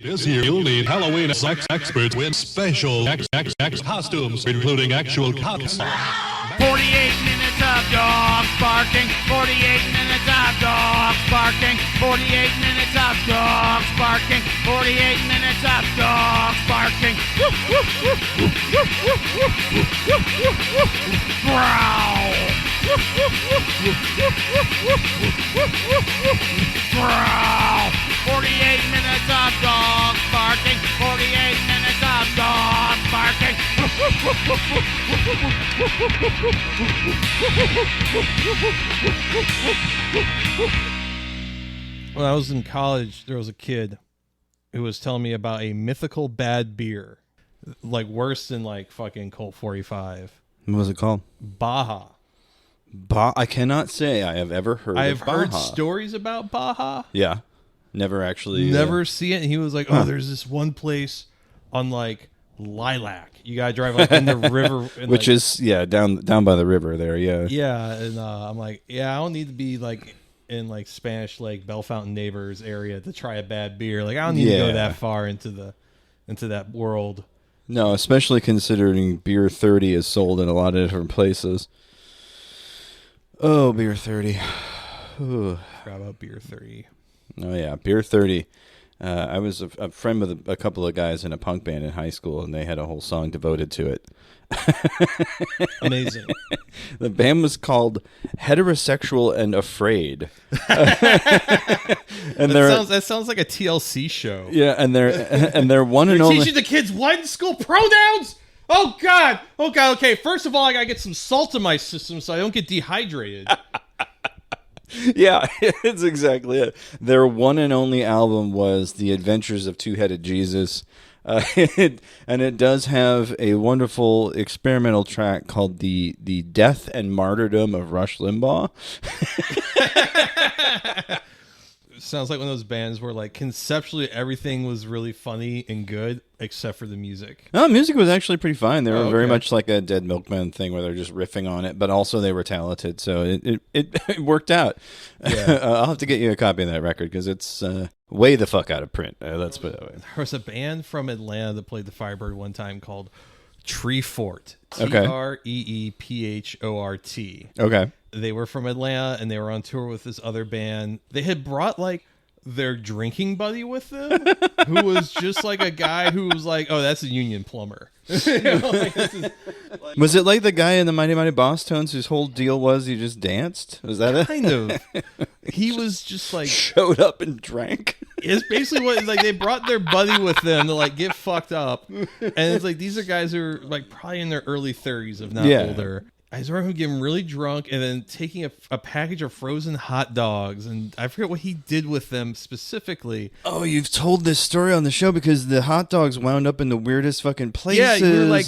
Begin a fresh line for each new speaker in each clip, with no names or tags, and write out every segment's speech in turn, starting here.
This year you'll need Halloween sex experts with special XXX costumes, including actual cops.
48 minutes of dogs barking. 48 minutes of dogs barking. 48 minutes of dogs barking. 48 minutes of dogs barking. Growl. Growl. 48 minutes of dogs barking. 48 minutes of dogs barking.
When I was in college, there was a kid who was telling me about a mythical bad beer, like worse than like fucking Colt 45.
What was it called?
Baja.
I cannot say I have ever heard
I've
of Baja.
heard stories about Baja.
Yeah. Never actually.
Never see it. And he was like, oh, there's this one place on like Lilac. You gotta drive like in the river.
Which
like,
is, down by the river there, yeah.
Yeah, and I'm like, yeah, I don't need to be like in like Spanish Lake, Bellefontaine Neighbors area to try a bad beer. Like I don't need to go that far into that world.
No, especially considering Beer 30 is sold in a lot of different places. Oh, Beer 30. Ooh.
Forgot about Beer 30.
Oh, yeah, Beer 30. I was a friend with a couple of guys in a punk band in high school, and they had a whole song devoted to it.
Amazing.
The band was called Heterosexual and Afraid. And
that sounds like a TLC show.
Yeah, and they're one and only.
Teaching the kids what in school? Pronouns? Oh God. Okay, first of all, I gotta get some salt in my system so I don't get dehydrated.
Yeah, it's exactly it. Their one and only album was The Adventures of Two-Headed Jesus. And it does have a wonderful experimental track called the Death and Martyrdom of Rush Limbaugh.
Sounds like one of those bands where like conceptually everything was really funny and good except for the music.
No, music was actually pretty fine. They were very
okay.
much like a Dead Milkmen thing where they're just riffing on it, but also they were talented, so it worked out.
Yeah.
I'll have to get you a copy of that record because it's way the fuck out of print. Let's put it that way.
There was a band from Atlanta that played the Firebird one time called Tree Fort.
Okay.
Treephort.
Okay.
They were from Atlanta and they were on tour with this other band. They had brought like their drinking buddy with them, who was just like a guy who was like, oh, that's a union plumber. You know, like,
Was it like the guy in the Mighty Mighty Boss Tones whose whole deal was he just danced? Was that it?
kind of. He was just like
Showed up and drank.
it's basically what like they brought their buddy with them to like get fucked up, and it's like these are guys who are like probably in their early 30s, if not older. I just remember him getting really drunk and then taking a package of frozen hot dogs, and I forget what he did with them specifically.
Oh, you've told this story on the show because the hot dogs wound up in the weirdest fucking places.
Yeah, we were like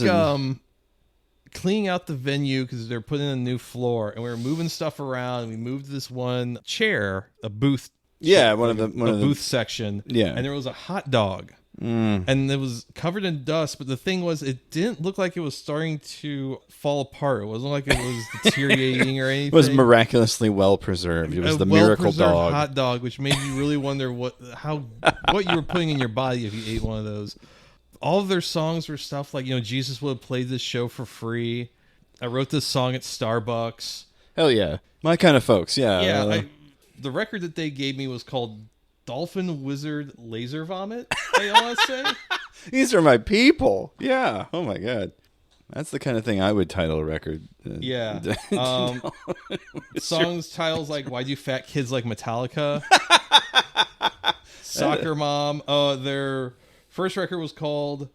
cleaning out the venue because they're putting in a new floor, and we were moving stuff around. And we moved this one chair, a booth.
Yeah, one of the
booth section.
Yeah,
and there was a hot dog. And it was covered in dust, but the thing was, it didn't look like it was starting to fall apart. It wasn't like it was deteriorating or anything.
It was miraculously well preserved. It was the miracle dog.
Hot dog, which made you really wonder what you were putting in your body if you ate one of those. All of their songs were stuff like, Jesus would have played this show for free. I wrote this song at Starbucks.
Hell yeah, my kind of folks. Yeah,
yeah. The record that they gave me was called Dolphin Wizard Laser Vomit, I want to say.
These are my people. Yeah. Oh my God. That's the kind of thing I would title a record.
Yeah. Songs titles like Why Do Fat Kids Like Metallica? Soccer Mom. Their first record was called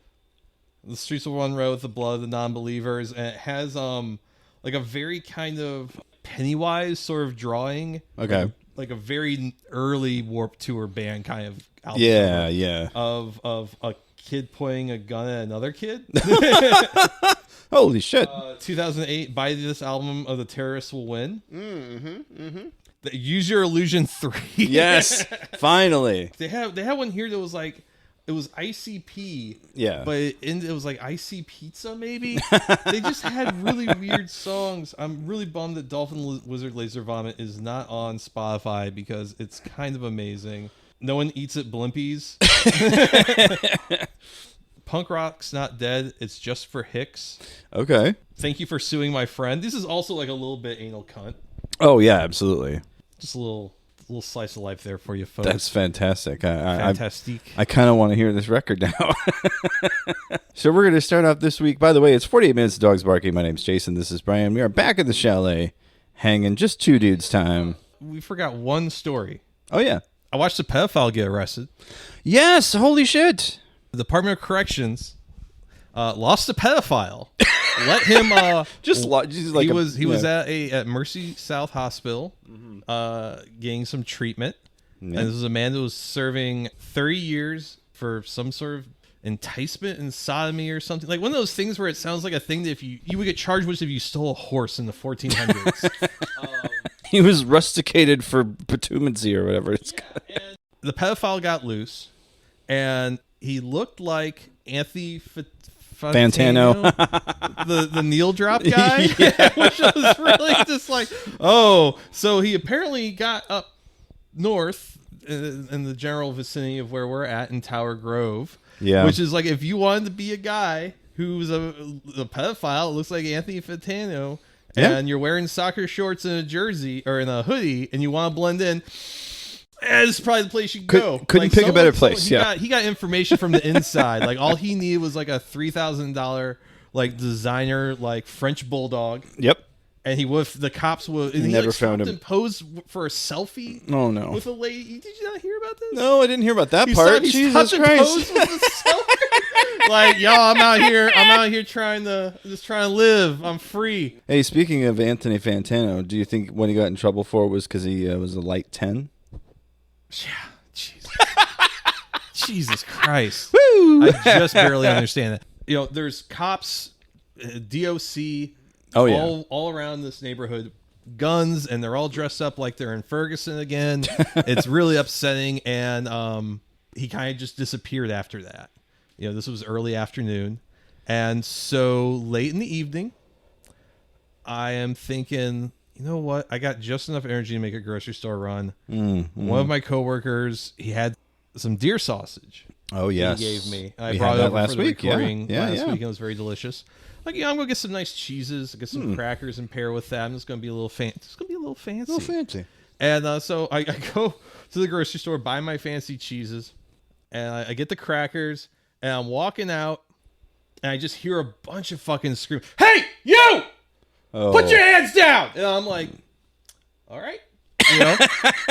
The Streets Will Run Red with the Blood of the Non-Believers, and it has like a very kind of Pennywise sort of drawing.
Okay.
Like a very early Warped Tour band kind of album.
Yeah, yeah.
Of a kid pointing a gun at another kid.
Holy shit.
2008, buy this album of The Terrorists Will Win. Use Your Illusion 3.
Yes, finally.
They had one here that was like, it was ICP.
Yeah.
But it was like IC Pizza, maybe? They just had really weird songs. I'm really bummed that Dolphin Wizard Laser Vomit is not on Spotify because it's kind of amazing. No one eats at Blimpies. Punk rock's not dead. It's just for Hicks.
Okay.
Thank you for suing my friend. This is also like a little bit anal cunt.
Oh yeah, absolutely.
Just a little slice of life there for you folks.
That's fantastic.
Fantastic.
I kind of want to hear this record now. So we're going to start off this week. By the way, it's 48 Minutes of Dogs Barking. My name's Jason. This is Brian. We are back in the chalet, hanging just two dudes time.
We forgot one story.
Oh yeah.
I watched a pedophile get arrested.
Yes. Holy shit.
The Department of Corrections lost a pedophile. Let him he was at Mercy South Hospital getting some treatment.
Yeah.
And this was a man that was serving 30 years for some sort of enticement and sodomy or something. Like one of those things where it sounds like a thing that if you would get charged with if you stole a horse in the 1400s.
He was rusticated for bitumency or whatever it's called.
And the pedophile got loose and he looked like Anthony
Fantano.
the Needle Drop guy. Which was really just like, oh, so he apparently got up north in the general vicinity of where we're at in Tower Grove.
Yeah.
Which is like, if you wanted to be a guy who's a pedophile, it looks like Anthony Fantano, and you're wearing soccer shorts and a jersey or in a hoodie and you want to blend in, this is probably the place you go.
Couldn't pick a better place.
He got information from the inside. Like all he needed was like a $3,000 like designer like French bulldog.
Yep.
And the cops would. And he
never
like,
found him.
And posed for a selfie.
Oh no!
With a lady. Did you not hear about this?
No, I didn't hear about that part. Jesus Christ!
Like y'all, I'm out here trying to live. I'm free.
Hey, speaking of Anthony Fantano, do you think what he got in trouble for was because he was a light 10?
Yeah, Jesus Christ.
Woo!
I just barely understand it. You know, there's cops, DOC, all around this neighborhood, guns, and they're all dressed up like they're in Ferguson again. It's really upsetting, and he kind of just disappeared after that. You know, this was early afternoon, and so late in the evening, I am thinking, you know what? I got just enough energy to make a grocery store run. One of my coworkers, he had some deer sausage.
Oh, yes.
He gave me.
I brought it over last week.
Last week. It was very delicious. Like, I'm going to get some nice cheeses, get some crackers and pair with that. I'm just going to be a little fancy. It's going to be a little fancy. And so I go to the grocery store, buy my fancy cheeses, and I get the crackers, and I'm walking out, and I just hear a bunch of fucking screams. Hey, you! Put your hands down! And I'm like, all right. You know,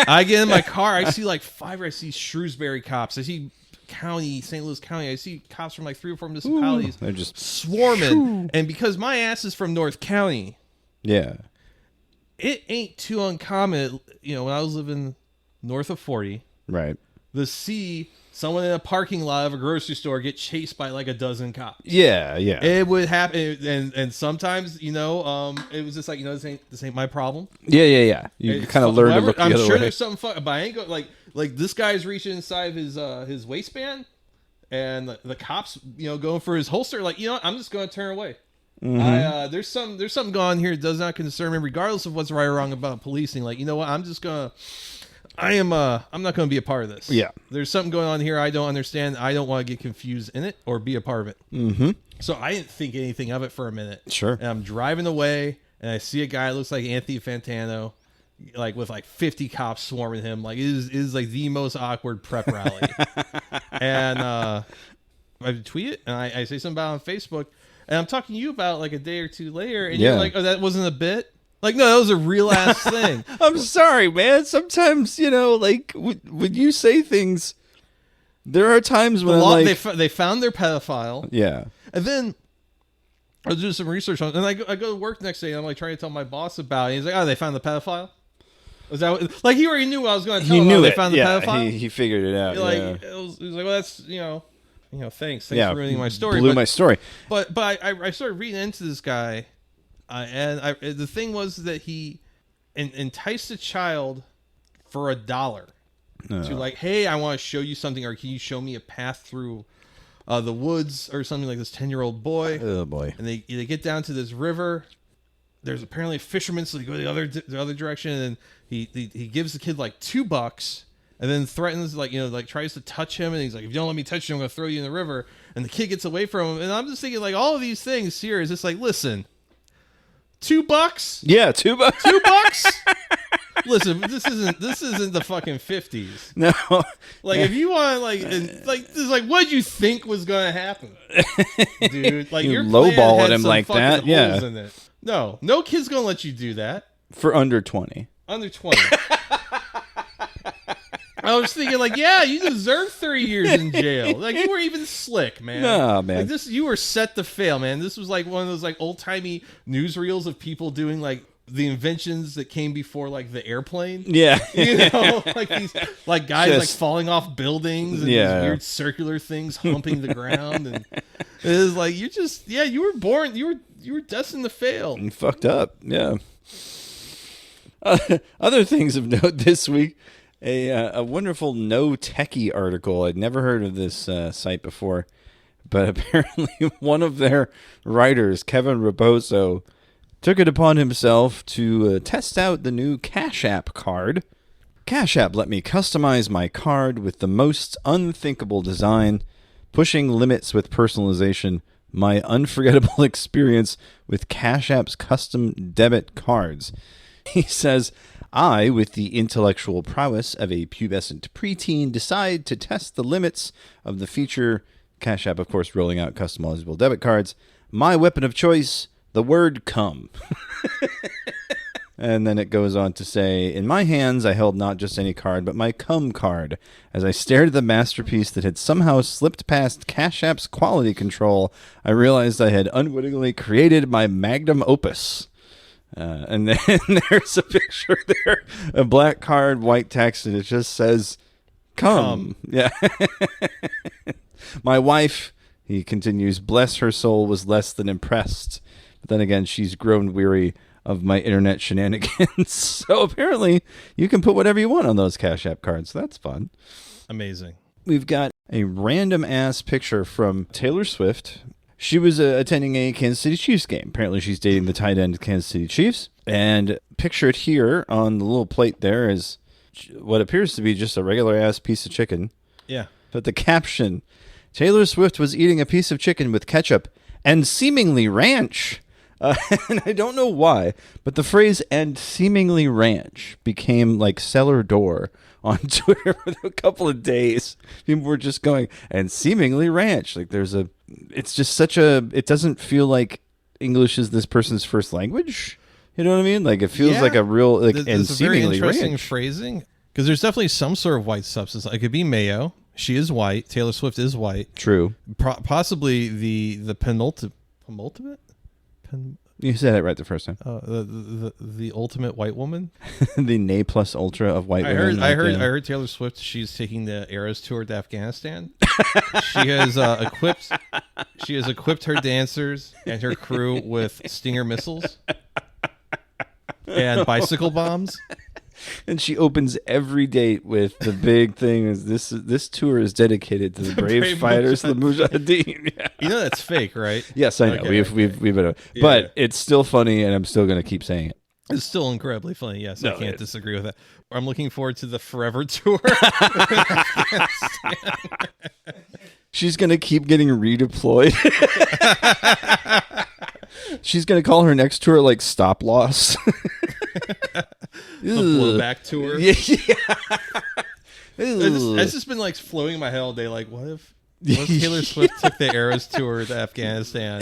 I get in my car. I see like I see Shrewsbury cops. I see St. Louis County. I see cops from like 3 or 4 municipalities.
They're just
swarming. And because my ass is from North County, it ain't too uncommon. You know, when I was living north of 40,
right,
to see someone in a parking lot of a grocery store get chased by like a dozen cops.
Yeah.
It would happen, and sometimes, you know, it was just like, you know, this ain't my problem.
Yeah. You kind of learn to look the other way. I'm sure
there's something but I ain't go like this guy's reaching inside his waistband, and the cops, you know, going for his holster. Like, you know what? I'm just going to turn away. There's something going on here that does not concern me, regardless of what's right or wrong about policing. Like, you know what? I'm not going to be a part of this.
Yeah.
There's something going on here I don't understand. I don't want to get confused in it or be a part of it. So I didn't think anything of it for a minute.
Sure.
And I'm driving away, and I see a guy that looks like Anthony Fantano, like with like 50 cops swarming him. Like, it is like the most awkward prep rally. And I tweet it, and I say something about it on Facebook, and I'm talking to you about it like a day or two later, and you're like, oh, that wasn't a bit? Like, no, that was a real ass thing.
I'm sorry, man. Sometimes, you know, like when you say things, there are times when
they found their pedophile.
Yeah.
And then I was doing some research on it, and I go to work next day, and I'm like trying to tell my boss about it. He's like, oh, they found the pedophile? Was that like he already knew what I was going to tell him?
He knew
they found the pedophile?
He figured it out.
Like, he was like, well, that's, you know, thanks for ruining my story.
My story.
But I started reading into this guy. And the thing was that he enticed a child for $1 to like, hey, I want to show you something, or can you show me a path through the woods or something, like this 10-year-old boy.
Oh boy!
And they get down to this river. There's apparently fishermen, so they go the other direction, and he gives the kid like $2, and then threatens, like, like tries to touch him, and he's like, if you don't let me touch you, I'm gonna throw you in the river. And the kid gets away from him, and I'm just thinking, like, all of these things here is just like, listen, $2?
Yeah, $2.
$2? Listen, this isn't the fucking 50s.
No.
Like, if you want, this is like, what'd you think was gonna happen, dude? Like,
You
your
lowball
plan
at
had
him
some
like
fucking
that? Yeah.
holes in it. No kid's gonna let you do that.
For under 20.
Under 20. I was thinking, like, yeah, you deserve 30 years in jail. Like, you were even slick, man.
No, man.
Like, you were set to fail, man. This was like one of those, like, old-timey newsreels of people doing, like, the inventions that came before, like, the airplane.
Yeah.
Like these, like, guys like falling off buildings and these weird circular things humping the ground, and it was like, you were born, you were destined to fail.
And fucked up. Yeah. Other things of note this week, a wonderful No Techie article. I'd never heard of this site before, but apparently one of their writers, Kevin Raposo, took it upon himself to test out the new Cash App card. Cash App let me customize my card with the most unthinkable design, pushing limits with personalization, my unforgettable experience with Cash App's custom debit cards. He says, I, with the intellectual prowess of a pubescent preteen, decide to test the limits of the feature. Cash App, of course, rolling out customizable debit cards. My weapon of choice, the word come. And then it goes on to say, in my hands, I held not just any card, but my cum card. As I stared at the masterpiece that had somehow slipped past Cash App's quality control, I realized I had unwittingly created my magnum opus. And then there's a picture there, a black card, white text, and it just says, come. Yeah. My wife, he continues, bless her soul, was less than impressed. But then again, she's grown weary of my internet shenanigans. So apparently you can put whatever you want on those Cash App cards. That's fun.
Amazing.
We've got a random ass picture from Taylor Swift. She was attending a Kansas City Chiefs game. Apparently she's dating the tight end of Kansas City Chiefs. And pictured here on the little plate there is what appears to be just a regular ass piece of chicken.
Yeah.
But the caption, Taylor Swift was eating a piece of chicken with ketchup and seemingly ranch. And I don't know why, but the phrase "and seemingly ranch" became like cellar door on Twitter for a couple of days. People were just going, and seemingly ranch. Like it's just such a, it doesn't feel like English is this person's first language. You know what I mean? Like it feels like a real, like, and seemingly
very interesting
ranch.
phrasing, because there's definitely some sort of white substance. It could be mayo. She is white. Taylor Swift is white.
True.
Possibly the penultimate.
You said it right the first time.
The ultimate white woman.
The ne plus ultra of white women.
I heard Taylor Swift. She's taking the Eras tour to Afghanistan. She has equipped her dancers and her crew with Stinger missiles and bicycle bombs.
And she opens every date with the big thing is this tour is dedicated to the brave fighters, the Mujahideen. Yeah.
You know that's fake, right?
Yes, I know.
Okay,
we've been, but it's still funny, and I'm still going to keep saying it.
It's still incredibly funny. Yes, I can't disagree with that. I'm looking forward to the Forever tour.
She's going to keep getting redeployed. She's going to call her next tour like Stop Loss.
The blowback tour.
Yeah.
It's just been like floating in my head all day. Like, what if Taylor Swift took the Eras tour to Afghanistan?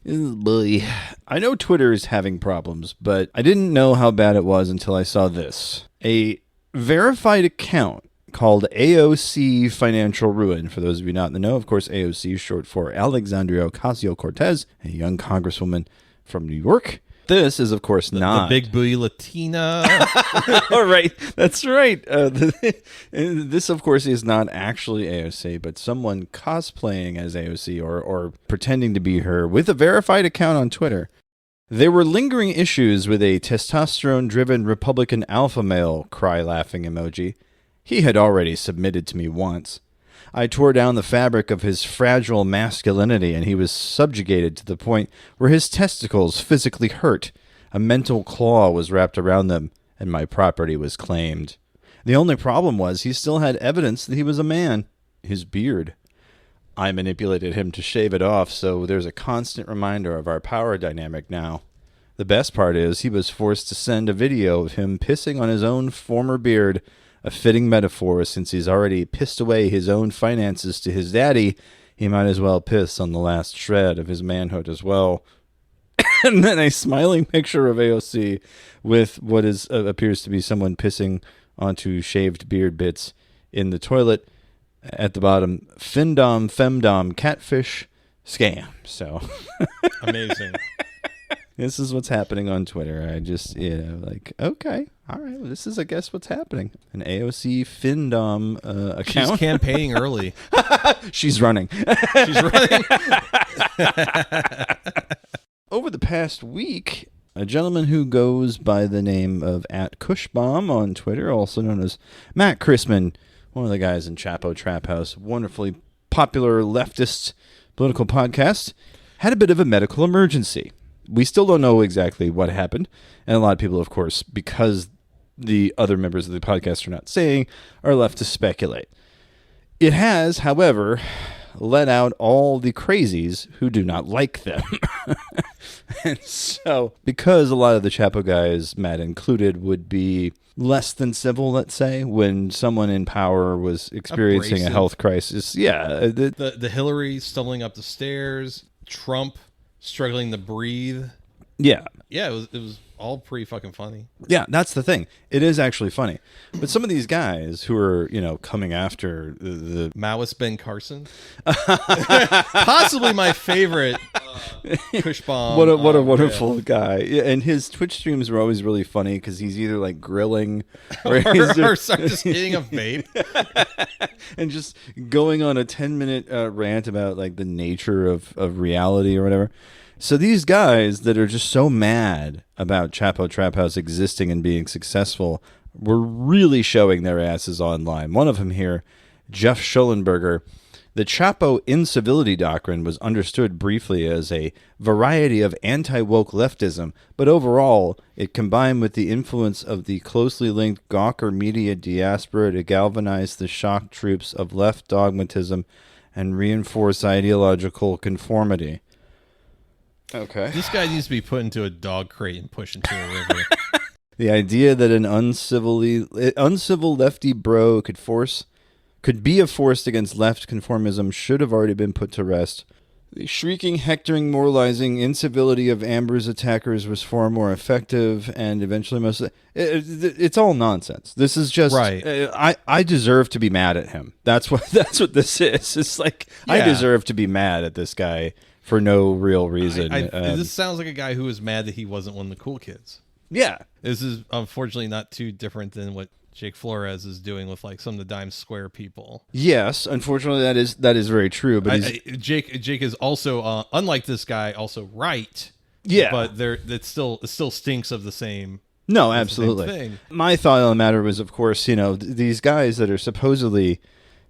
Boy. I know Twitter is having problems, but I didn't know how bad it was until I saw this. A verified account called AOC Financial Ruin. For those of you not in the know, of course, AOC is short for Alexandria Ocasio-Cortez, a young congresswoman from New York. This is, of course, not
the big booty Latina.
All right, that's right. This, of course, is not actually AOC, but someone cosplaying as AOC or pretending to be her with a verified account on Twitter. There were lingering issues with a testosterone-driven Republican alpha male cry-laughing emoji. He had already submitted to me once. I tore down the fabric of his fragile masculinity, and he was subjugated to the point where his testicles physically hurt. A mental claw was wrapped around them, and my property was claimed. The only problem was he still had evidence that he was a man. His beard. I manipulated him to shave it off, so there's a constant reminder of our power dynamic now. The best part is he was forced to send a video of him pissing on his own former beard, a fitting metaphor since he's already pissed away his own finances to his daddy. He might as well piss on the last shred of his manhood as well. And then a smiling picture of AOC with what is appears to be someone pissing onto shaved beard bits in the toilet. At the bottom, Findom, Femdom, Catfish, Scam. So
Amazing.
This is what's happening on Twitter. I just, like, okay, all right, well, this is, I guess, what's happening. An AOC Findom account.
She's campaigning early.
She's running.
She's running.
Over the past week, a gentleman who goes by the name of @Cushbomb on Twitter, also known as Matt Chrisman, one of the guys in Chapo Trap House, wonderfully popular leftist political podcast, had a bit of a medical emergency. We still don't know exactly what happened, and a lot of people, of course, because the other members of the podcast are not saying, are left to speculate. It has, however, let out all the crazies who do not like them. And so, because a lot of the Chapo guys, Matt included, would be less than civil, let's say, when someone in power was experiencing
Abrasive.
a health crisis. Yeah.
The Hillary stumbling up the stairs, Trump struggling to breathe.
Yeah.
Yeah, it was all pretty fucking funny.
Yeah, that's the thing. It is actually funny. But some of these guys who are, coming after the
Maoist Ben Carson. Possibly my favorite Cushbomb.
What a wonderful guy. Yeah, and his Twitch streams were always really funny because he's either like grilling or
just eating a vape.
and just going on a 10-minute rant about like the nature of reality or whatever. So these guys that are just so mad about Chapo Trap House existing and being successful were really showing their asses online. One of them here, Jeff Schollenberger. The Chapo incivility doctrine was understood briefly as a variety of anti-woke leftism, but overall, it combined with the influence of the closely linked Gawker media diaspora to galvanize the shock troops of left dogmatism and reinforce ideological conformity. Okay.
This guy needs to be put into a dog crate and pushed into a river.
The idea that an uncivil lefty bro could be a force against left conformism should have already been put to rest. The shrieking, hectoring, moralizing incivility of Amber's attackers was far more effective, and eventually it's all nonsense. This is just
right.
I deserve to be mad at him. That's what this is. It's like I deserve to be mad at this guy for no real reason.
This sounds like a guy who was mad that he wasn't one of the cool kids.
Yeah.
This is unfortunately not too different than what Jake Flores is doing with like some of the Dime Square people.
Yes, unfortunately that is very true. But
Jake is also unlike this guy, also right.
Yeah,
but it still stinks of the same.
No, absolutely.
Same thing.
My thought on the matter was, of course, these guys that are supposedly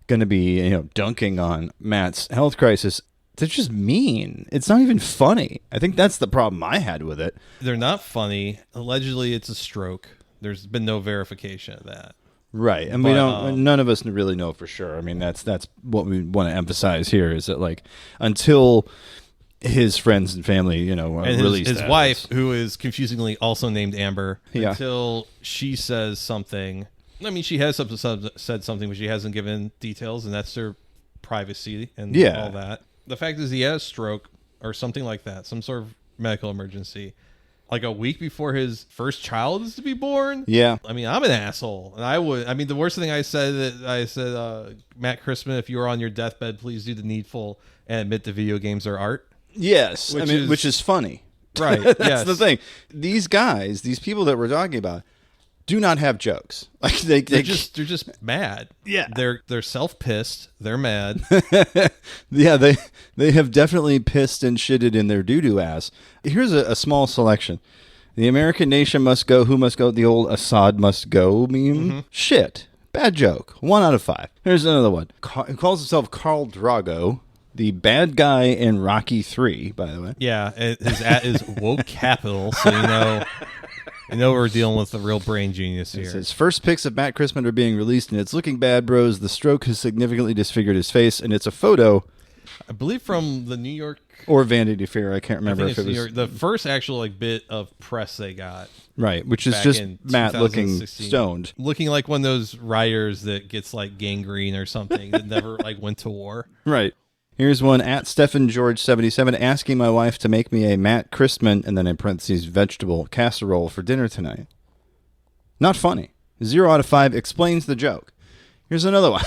going to be dunking on Matt's health crisis. They're just mean. It's not even funny. I think that's the problem I had with it.
They're not funny. Allegedly, it's a stroke. There's been no verification of that.
Right. And none of us really know for sure. I mean, that's what we want to emphasize here is that, like, until his friends and family, release
his wife, who is confusingly also named Amber, until she says something. I mean, she has said something, but she hasn't given details, and that's her privacy and all that. The fact is he had a stroke or something like that, some sort of medical emergency, like a week before his first child is to be born.
Yeah.
I mean, I'm an asshole. And the worst thing I said, Matt Chrisman, if you are on your deathbed, please do the needful and admit the video games are art.
Yes. Which is funny.
Right.
That's the thing. These guys, these people that we're talking about, do not have jokes. Like they're
just mad.
Yeah,
they're self-pissed. They're mad.
Yeah, they have definitely pissed and shitted in their doo-doo ass. Here's a small selection. The American nation must go. Who must go? The old Assad must go meme. Mm-hmm. Shit. Bad joke. 1 out of 5. Here's another one. He calls himself Carl Drago, the bad guy in Rocky 3, by the way.
Yeah, his at is woke capital, so I know we're dealing with a real brain genius here.
It says, first pics of Matt Christman are being released, and it's looking bad, bros. The stroke has significantly disfigured his face, and it's a photo.
I believe from the New York
or Vanity Fair. I can't remember if it was
New York, the first actual bit of press they got.
Right, which is just Matt looking stoned,
looking like one of those riders that gets like gangrene or something that never like went to war.
Right. Here's one at Stephen George 77 asking my wife to make me a Matt Christman and then in parentheses vegetable casserole for dinner tonight. Not funny. 0 out of 5 explains the joke. Here's another one.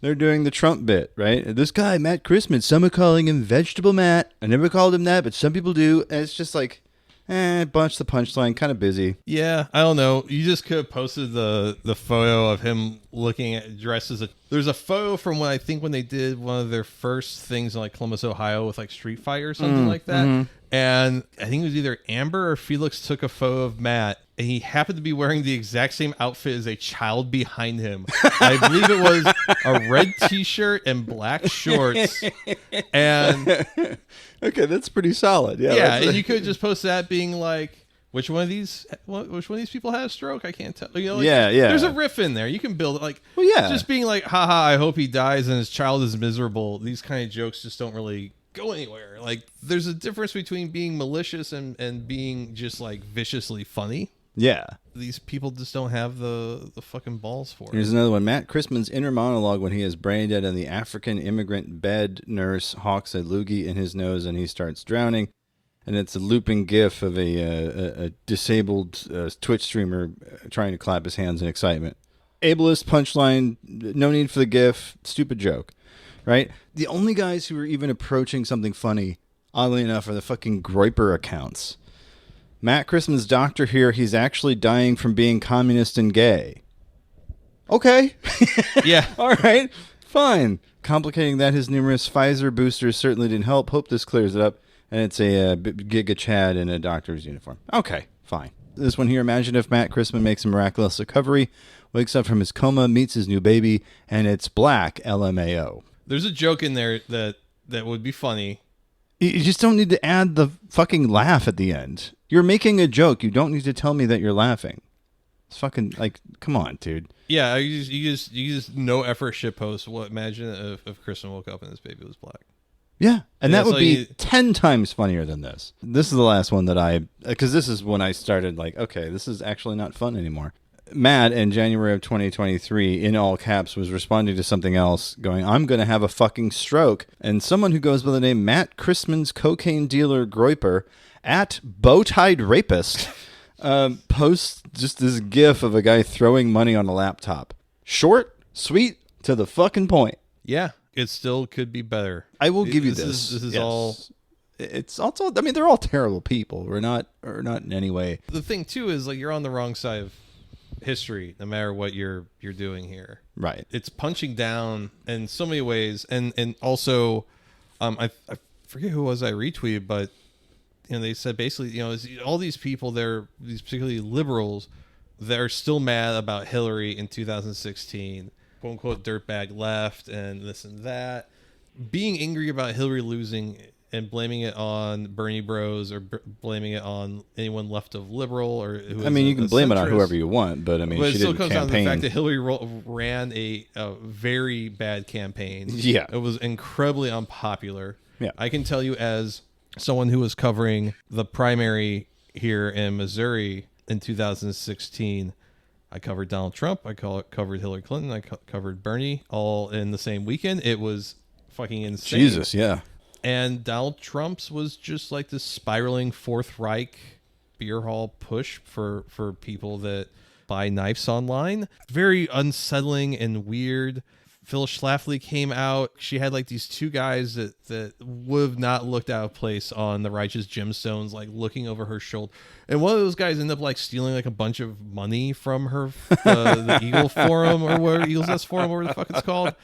They're doing the Trump bit, right? This guy, Matt Christman, some are calling him Vegetable Matt. I never called him that, but some people do. And it's just like, bunch the punchline, kind of busy.
Yeah, I don't know. You just could have posted the photo of him looking at dressed as a. There's a photo from when I think when they did one of their first things in like Columbus, Ohio, with like Street Fighter or something like that. Mm-hmm. And I think it was either Amber or Felix took a photo of Matt, and he happened to be wearing the exact same outfit as a child behind him. I believe it was a red T-shirt and black shorts. And
okay, that's pretty solid.
Yeah, and you could just post that being like, which one of these people had a stroke? I can't tell. You know, like,
yeah.
There's a riff in there. You can build it like,
well, yeah.
Just being like, haha, I hope he dies and his child is miserable. These kind of jokes just don't really go anywhere. Like, there's a difference between being malicious and being just like viciously funny.
Yeah.
These people just don't have the fucking balls for it.
Here's another one. Matt Christman's inner monologue when he is brain dead and the African immigrant bed nurse hawks a loogie in his nose and he starts drowning. And it's a looping gif of a disabled Twitch streamer trying to clap his hands in excitement. Ableist punchline, no need for the gif, stupid joke. Right? The only guys who are even approaching something funny, oddly enough, are the fucking Groiper accounts. Matt Christman's doctor here, he's actually dying from being communist and gay. Okay.
Yeah.
All right. Fine. Complicating that, his numerous Pfizer boosters certainly didn't help. Hope this clears it up. And it's a Giga Chad in a doctor's uniform. Okay. Fine. This one here, imagine if Matt Christman makes a miraculous recovery, wakes up from his coma, meets his new baby, and it's black, LMAO.
There's a joke in there that would be funny.
You just don't need to add the fucking laugh at the end. You're making a joke. You don't need to tell me that you're laughing. It's fucking like, come on, dude.
Yeah, you just no effort shitpost. Well, imagine if Kristen woke up and his baby was black.
Yeah, and that would be 10 times funnier than this. This is the last one that because this is when I started like, okay, this is actually not fun anymore. Matt, in January of 2023, in all caps, was responding to something else, going, I'm going to have a fucking stroke. And someone who goes by the name Matt Christman's cocaine dealer Groiper, at Bow-Tied Rapist, posts just this gif of a guy throwing money on a laptop. Short, sweet, to the fucking point.
Yeah, it still could be better.
I will give you this.
This is all...
It's also, I mean, they're all terrible people. We're not in any way.
The thing, too, is like you're on the wrong side of history no matter what you're doing here.
Right.
It's punching down in so many ways, and also I forget who it was I retweeted, but you know, they said basically, you know, all these people, they're these particularly liberals that are still mad about Hillary in 2016, quote unquote dirtbag left and this and that, being angry about Hillary losing and blaming it on Bernie Bros or blaming it on anyone left of liberal or who.
I mean, you can blame it on whoever you want, but I mean,
she still comes down to the fact that Hillary ran a very bad campaign.
Yeah,
it was incredibly unpopular.
Yeah,
I can tell you as someone who was covering the primary here in Missouri in 2016. I covered Donald Trump. I covered Hillary Clinton. I covered Bernie all in the same weekend. It was fucking insane.
Jesus, yeah.
And Donald Trump's was just like this spiraling Fourth Reich beer hall push for people that buy knives online. Very unsettling and weird. Phyllis Schlafly came out. She had like these two guys that would have not looked out of place on the Righteous Gemstones, like looking over her shoulder. And one of those guys ended up like stealing like a bunch of money from her, the Eagle Forum or whatever, Eagles Nest Forum, whatever the fuck it's called.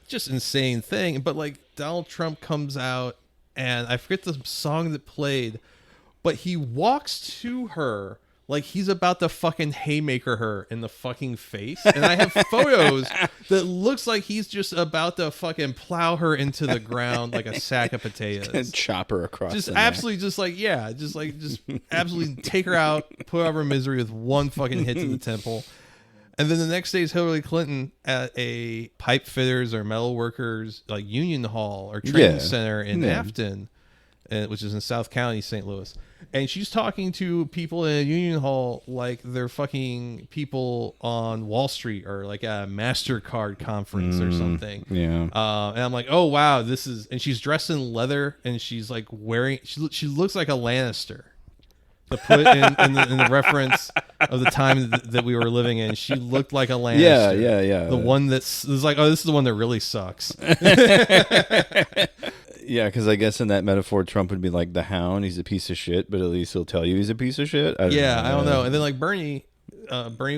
Just insane thing. But like Donald Trump comes out, and I forget the song that played, but he walks to her like he's about to fucking haymaker her in the fucking face. And I have photos that looks like he's just about to fucking plow her into the ground like a sack of potatoes.
And chop her across.
Just absolutely just absolutely take her out, put her over misery with one fucking hit to the temple. And then the next day is Hillary Clinton at a pipe fitters or metal workers like union hall or training center in Afton, which is in South County, St. Louis. And she's talking to people in a union hall like they're fucking people on Wall Street or like a MasterCard conference or something.
Yeah.
And I'm like, oh, wow, this is... And she's dressed in leather and she's like wearing... She looks like a Lannister. To put in the reference of the time that we were living in, she looked like a Lannister.
Yeah.
The one that's like, oh, this is the one that really sucks.
Yeah, because I guess in that metaphor, Trump would be like the Hound. He's a piece of shit, but at least he'll tell you he's a piece of shit. I don't know. And then like Bernie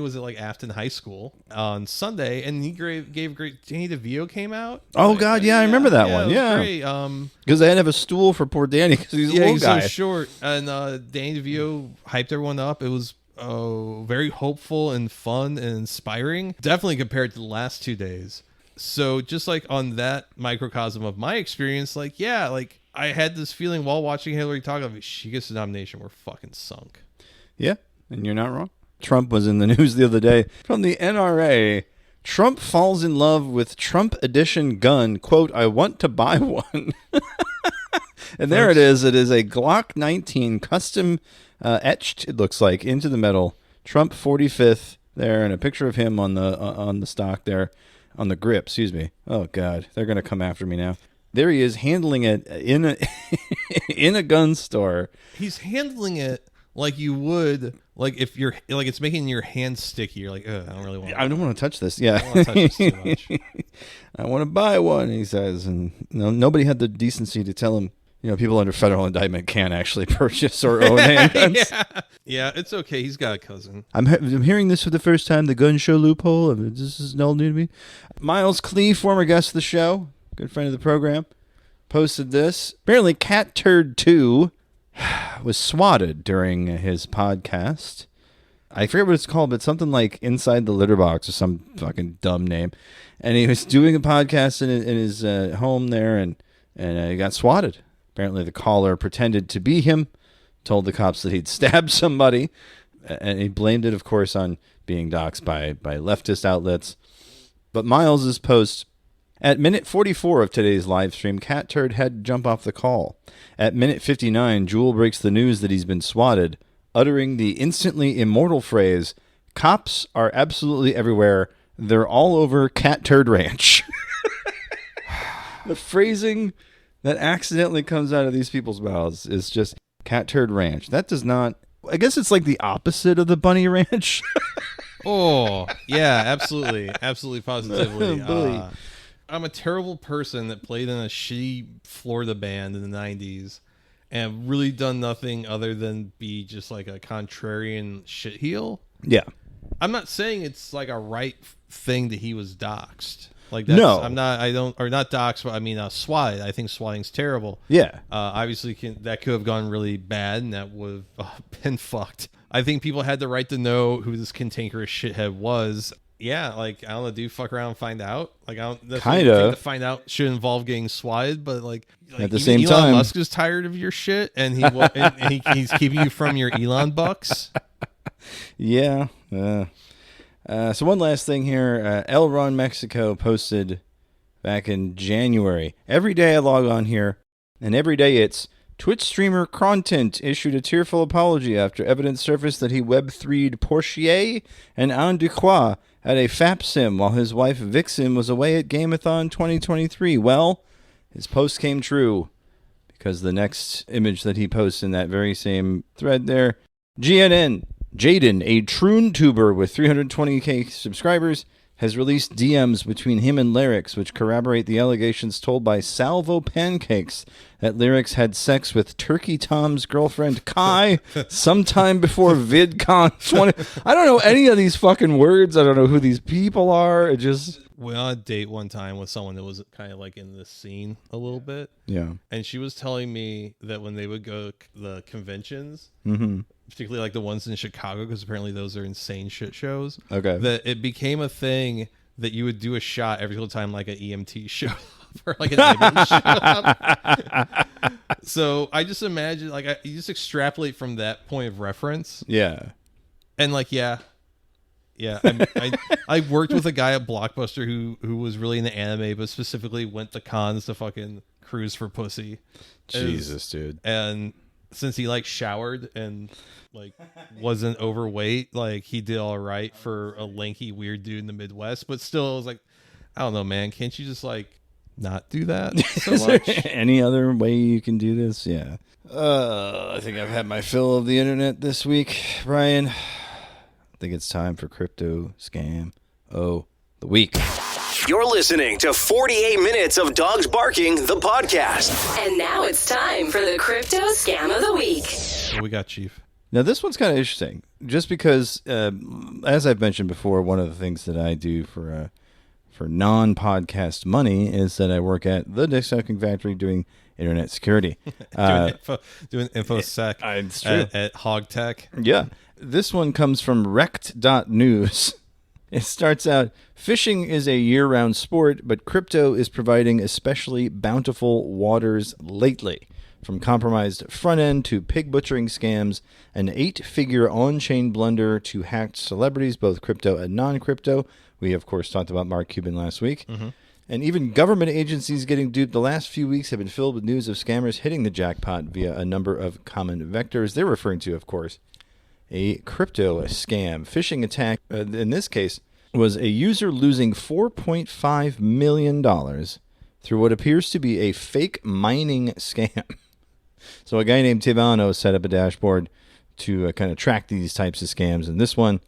was at like Afton High School on Sunday, and he gave great. Danny DeVito came out. Oh God, yeah, I remember that one. Yeah,
great.
Because they had to have a stool for poor Danny because he's a little guy.
So short. And Danny DeVito hyped everyone up. It was very hopeful and fun and inspiring. Definitely compared to the last 2 days. So just like on that microcosm of my experience, like, yeah, like I had this feeling while watching Hillary talk of, if she gets the nomination, we're fucking sunk.
Yeah, and you're not wrong. Trump was in the news the other day from the NRA. Trump falls in love with Trump edition gun. Quote, I want to buy one. And there it is. It is a Glock 19 custom etched, it looks like, into the metal. Trump 45th there, and a picture of him on the stock there. On the grip, excuse me. Oh, God. They're going to come after me now. There he is handling it in a in a gun store.
He's handling it like you would, like if you're, like it's making your hands sticky. You're like, ugh, I don't really want to.
I don't want to touch this. Yeah.
I don't want to touch this too much.
I want to buy one, he says. And nobody had the decency to tell him, people under federal indictment can't actually purchase or own handguns.
Yeah, it's okay. He's got a cousin.
I'm hearing this for the first time, the gun show loophole. This is all new to me. Miles Klee, former guest of the show, good friend of the program, posted this. Apparently, CatTurd 2 was swatted during his podcast. I forget what it's called, but something like Inside the Litter Box or some fucking dumb name. And he was doing a podcast in his home there, and he got swatted. Apparently, the caller pretended to be him, told the cops that he'd stabbed somebody, and he blamed it, of course, on being doxxed by leftist outlets. But Miles's post, at minute 44 of today's live stream, CatTurd had to jump off the call. At minute 59, Jewel breaks the news that he's been swatted, uttering the instantly immortal phrase, "Cops are absolutely everywhere. They're all over CatTurd Ranch." The phrasing that accidentally comes out of these people's mouths is just CatTurd Ranch. That does not... I guess it's like the opposite of the Bunny Ranch.
Oh, yeah, absolutely. Absolutely, positively. I'm a terrible person that played in a shitty Florida band in the 90s and really done nothing other than be just like a contrarian shitheel.
Yeah.
I'm not saying it's like a right thing that he was doxxed. Like that's,
no,
not doxxed, but I mean swatted. I think swatting's terrible.
Yeah.
Obviously, that could have gone really bad, and that would have been fucked. I think people had the right to know who this cantankerous shithead was. Yeah, like I don't know, do fuck around and find out. Like I don't. Kind of. To find out should involve getting swatted, but like
at the same time,
Elon Musk is tired of your shit, and he's keeping you from your Elon bucks.
Yeah. So one last thing here. El Ron Mexico posted back in January. Every day I log on here, and every day it's Twitch streamer Content issued a tearful apology after evidence surfaced that he Web3'd Portier and Anduquois at a FAP sim while his wife Vixen was away at Gameathon 2023. Well, his post came true because the next image that he posts in that very same thread there, GNN. Jaden, a Troon tuber with 320k subscribers, has released DMs between him and Lyrics, which corroborate the allegations told by Salvo Pancakes that Lyrics had sex with Turkey Tom's girlfriend Kai sometime before VidCon 20. I don't know any of these fucking words. I don't know who these people are. It just
went on a date one time with someone that was kind of like in this scene a little bit.
Yeah.
And she was telling me that when they would go to the conventions, particularly like the ones in Chicago, because apparently those are insane shit shows.
Okay.
That it became a thing that you would do a shot every single time like an EMT showed up or like an ambulance showed up. So I just imagine, like, you just extrapolate from that point of reference.
Yeah.
And like, yeah. I worked with a guy at Blockbuster who was really into anime, but specifically went to cons to fucking cruise for pussy.
Jesus, dude.
And since he like showered and like wasn't overweight, like he did all right for a lanky weird dude in the Midwest. But still, I was like, I don't know, man. Can't you just like not do that so
Is
much?
there any other way you can do this? Yeah. I think I've had my fill of the internet this week, Brian. I think it's time for Crypto Scam the Week.
You're listening to 48 Minutes of Dogs Barking, the podcast.
And now it's time for the Crypto Scam of the Week.
What we got, Chief?
Now, this one's kind of interesting, just because, as I've mentioned before, one of the things that I do for non-podcast money is that I work at the Dick Sucking Factory doing internet security.
doing InfoSec
it's true.
at Hog Tech.
Yeah. This one comes from rect.news. It starts out, fishing is a year-round sport, but crypto is providing especially bountiful waters lately. From compromised front-end to pig butchering scams, an 8-figure on-chain blunder to hacked celebrities, both crypto and non-crypto. We, of course, talked about Mark Cuban last week. And even government agencies getting duped. The last few weeks have been filled with news of scammers hitting the jackpot via a number of common vectors. They're referring to, of course, a crypto scam. Phishing attack, in this case, was a user losing $4.5 million through what appears to be a fake mining scam. So a guy named Tivano set up a dashboard to kind of track these types of scams. And this one,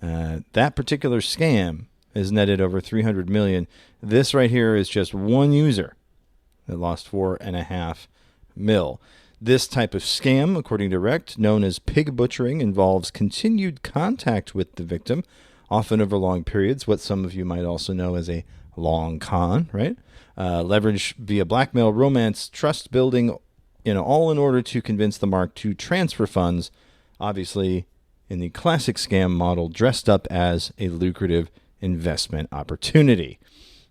that particular scam has netted over $300 million. This right here is just one user that lost $4.5 million. This type of scam, according to Rect, known as pig butchering, involves continued contact with the victim, often over long periods, what some of you might also know as a long con, right? Leverage via blackmail, romance, trust building, all in order to convince the mark to transfer funds, obviously in the classic scam model, dressed up as a lucrative investment opportunity.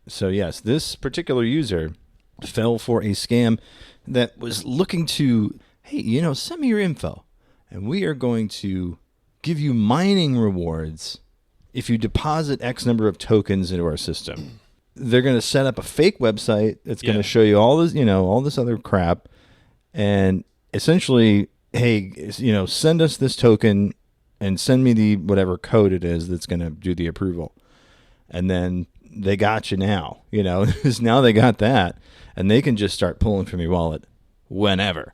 So yes, this particular user fell for a scam that was looking to, hey, send me your info, and we are going to give you mining rewards if you deposit X number of tokens into our system. They're going to set up a fake website that's going to show you all this, all this other crap, and essentially, hey, send us this token and send me the whatever code it is that's going to do the approval. And then they got you now, because now they got that, and they can just start pulling from your wallet whenever.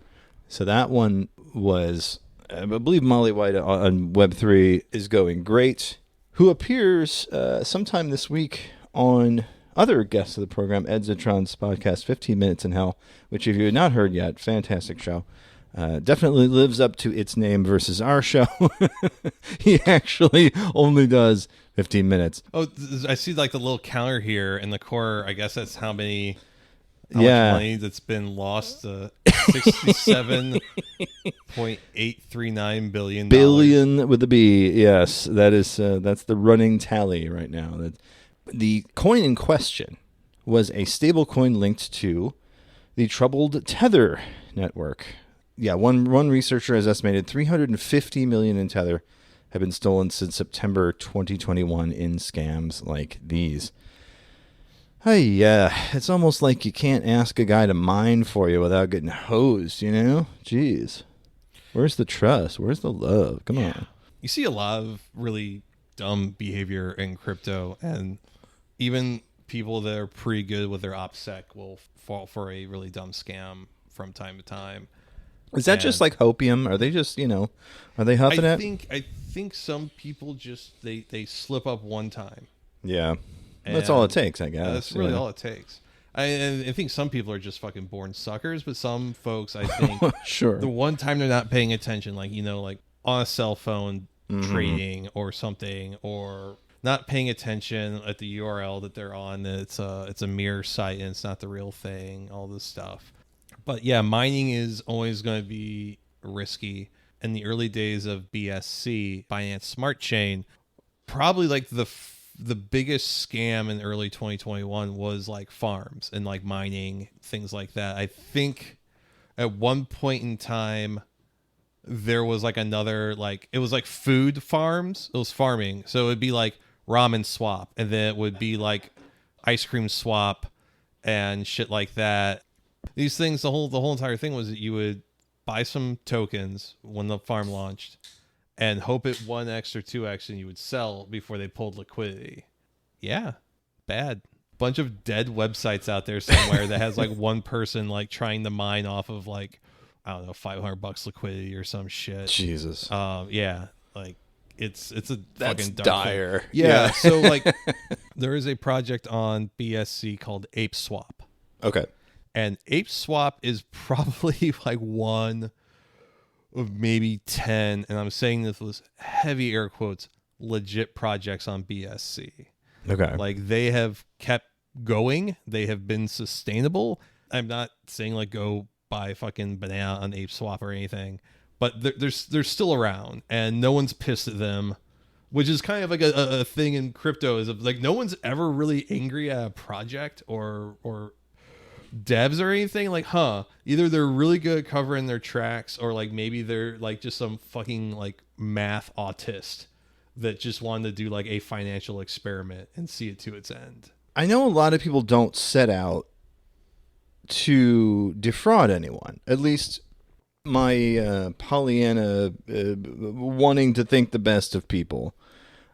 So that one was, I believe Molly White on Web3 is going great, who appears sometime this week on other guests of the program, Ed Zitron's podcast, 15 Minutes in Hell, which if you had not heard yet, fantastic show. Definitely lives up to its name versus our show. He actually only does 15 minutes.
Oh, I see like the little counter here in the corner. I guess that's how much money that's been lost. $67.839 billion.
Billion with a B. Yes, that's the running tally right now. The coin in question was a stable coin linked to the troubled Tether network. Yeah, one researcher has estimated 350 million in Tether have been stolen since September 2021 in scams like these. Hey, yeah, it's almost like you can't ask a guy to mine for you without getting hosed, Jeez. Where's the trust? Where's the love? Come on.
You see a lot of really dumb behavior in crypto, and even people that are pretty good with their OPSEC will fall for a really dumb scam from time to time.
Is that just like hopium? Are they just, are they huffing it?
I think some people just, they slip up one time.
Yeah. That's all it takes, I guess.
That's really all it takes. I think some people are just fucking born suckers, but some folks, I think,
sure,
the one time they're not paying attention, like, like on a cell phone trading or something, or not paying attention at the URL that they're on. It's a mirror site and it's not the real thing, all this stuff. But yeah, mining is always going to be risky. In the early days of BSC, Binance Smart Chain, probably like the biggest scam in early 2021 was like farms and like mining, things like that. I think at one point in time, there was like another, like, it was like food farms. It was farming. So it would be like ramen swap, and then it would be like ice cream swap and shit like that. These things, the whole entire thing was that you would buy some tokens when the farm launched and hope it 1x or 2x, and you would sell before they pulled liquidity. Yeah, bad. Bunch of dead websites out there somewhere that has like one person like trying to mine off of like, I don't know, $500 liquidity or some shit.
Jesus.
Yeah, like it's a
That's
fucking dark
dire.
thing. Yeah. So like, there is a project on BSC called Ape Swap.
Okay.
And Ape Swap is probably like one of maybe 10, and I'm saying this with heavy air quotes, legit projects on BSC.
Okay.
Like, they have kept going. They have been sustainable. I'm not saying like go buy fucking banana on Ape Swap or anything, but they're still around, and no one's pissed at them, which is kind of like a thing in crypto, is like no one's ever really angry at a project or devs or anything. Like, either they're really good at covering their tracks, or like maybe they're like just some fucking like math autist that just wanted to do like a financial experiment and see it to its end.
I know a lot of people don't set out to defraud anyone. At least my Pollyanna wanting to think the best of people.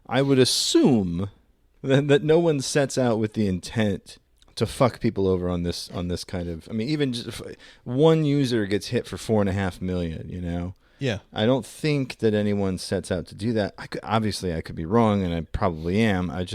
I would assume that no one sets out with the intent to fuck people over on this kind of. I mean, even just one user gets hit for 4.5 million. You know.
Yeah.
I don't think that anyone sets out to do that. Obviously, I could be wrong, and I probably am. I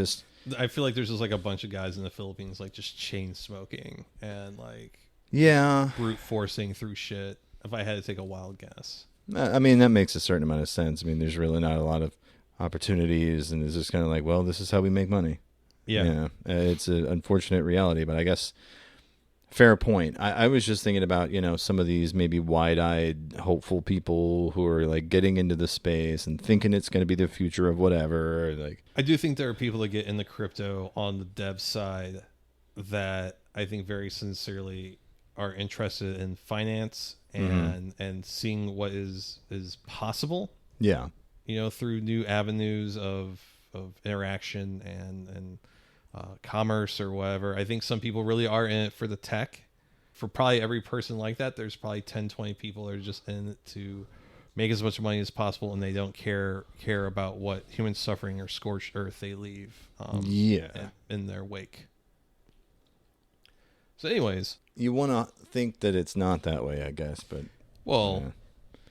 feel like there's just like a bunch of guys in the Philippines like just chain smoking and like brute forcing through shit. If I had to take a wild guess,
I mean, that makes a certain amount of sense. I mean, there's really not a lot of opportunities, and it's just kind of like, well, this is how we make money. Yeah, it's an unfortunate reality, but I guess fair point. I was just thinking about, some of these maybe wide-eyed, hopeful people who are like getting into the space and thinking it's going to be the future of whatever. Like,
I do think there are people that get into crypto on the dev side that I think very sincerely are interested in finance and seeing what is possible.
Yeah.
Through new avenues of interaction and commerce or whatever. I think some people really are in it for the tech. For probably every person like that, there's probably 10, 20 people that are just in it to make as much money as possible, and they don't care about what human suffering or scorched earth they leave in their wake. So anyways.
You want to think that it's not that way, I guess, but...
Well,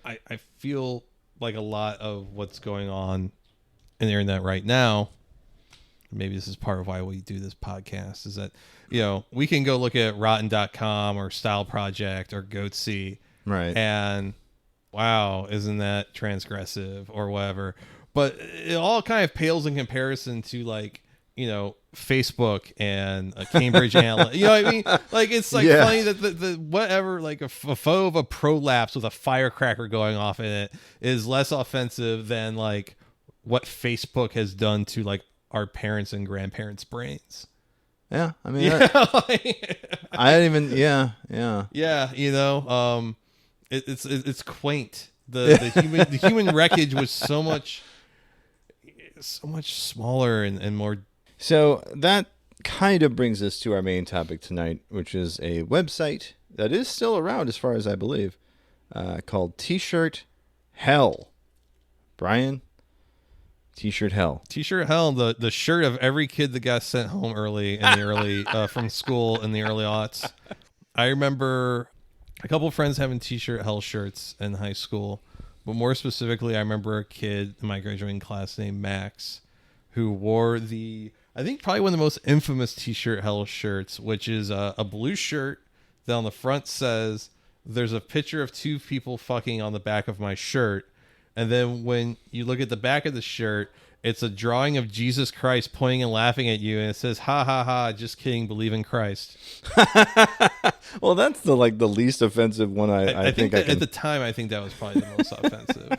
yeah. I feel like a lot of what's going on in the internet right now, maybe this is part of why we do this podcast, is that, we can go look at rotten.com or Style Project or Goatsy.
Right.
And wow, isn't that transgressive or whatever. But it all kind of pales in comparison to like, Facebook and Cambridge Analytica. You know what I mean? Like, it's like funny that the whatever, like a foe of a prolapse with a firecracker going off in it is less offensive than like what Facebook has done to like our parents and grandparents' brains.
Yeah, I mean, I didn't even. Yeah.
It's quaint. The human wreckage was so much smaller and more.
So that kind of brings us to our main topic tonight, which is a website that is still around, as far as I believe, called T-Shirt Hell. Brian. T-Shirt Hell.
T-Shirt Hell, the shirt of every kid that got sent home early in the early from school in the early aughts. I remember a couple of friends having T-Shirt Hell shirts in high school, but more specifically, I remember a kid in my graduating class named Max who wore I think probably one of the most infamous T-Shirt Hell shirts, which is a blue shirt that on the front says, "There's a picture of two people fucking on the back of my shirt." And then when you look at the back of the shirt, It's a drawing of Jesus Christ pointing and laughing at you, and it says, "Ha ha ha! Just kidding. Believe in Christ."
Well, that's the least offensive one. I think
that at the time, I think that was probably the most offensive.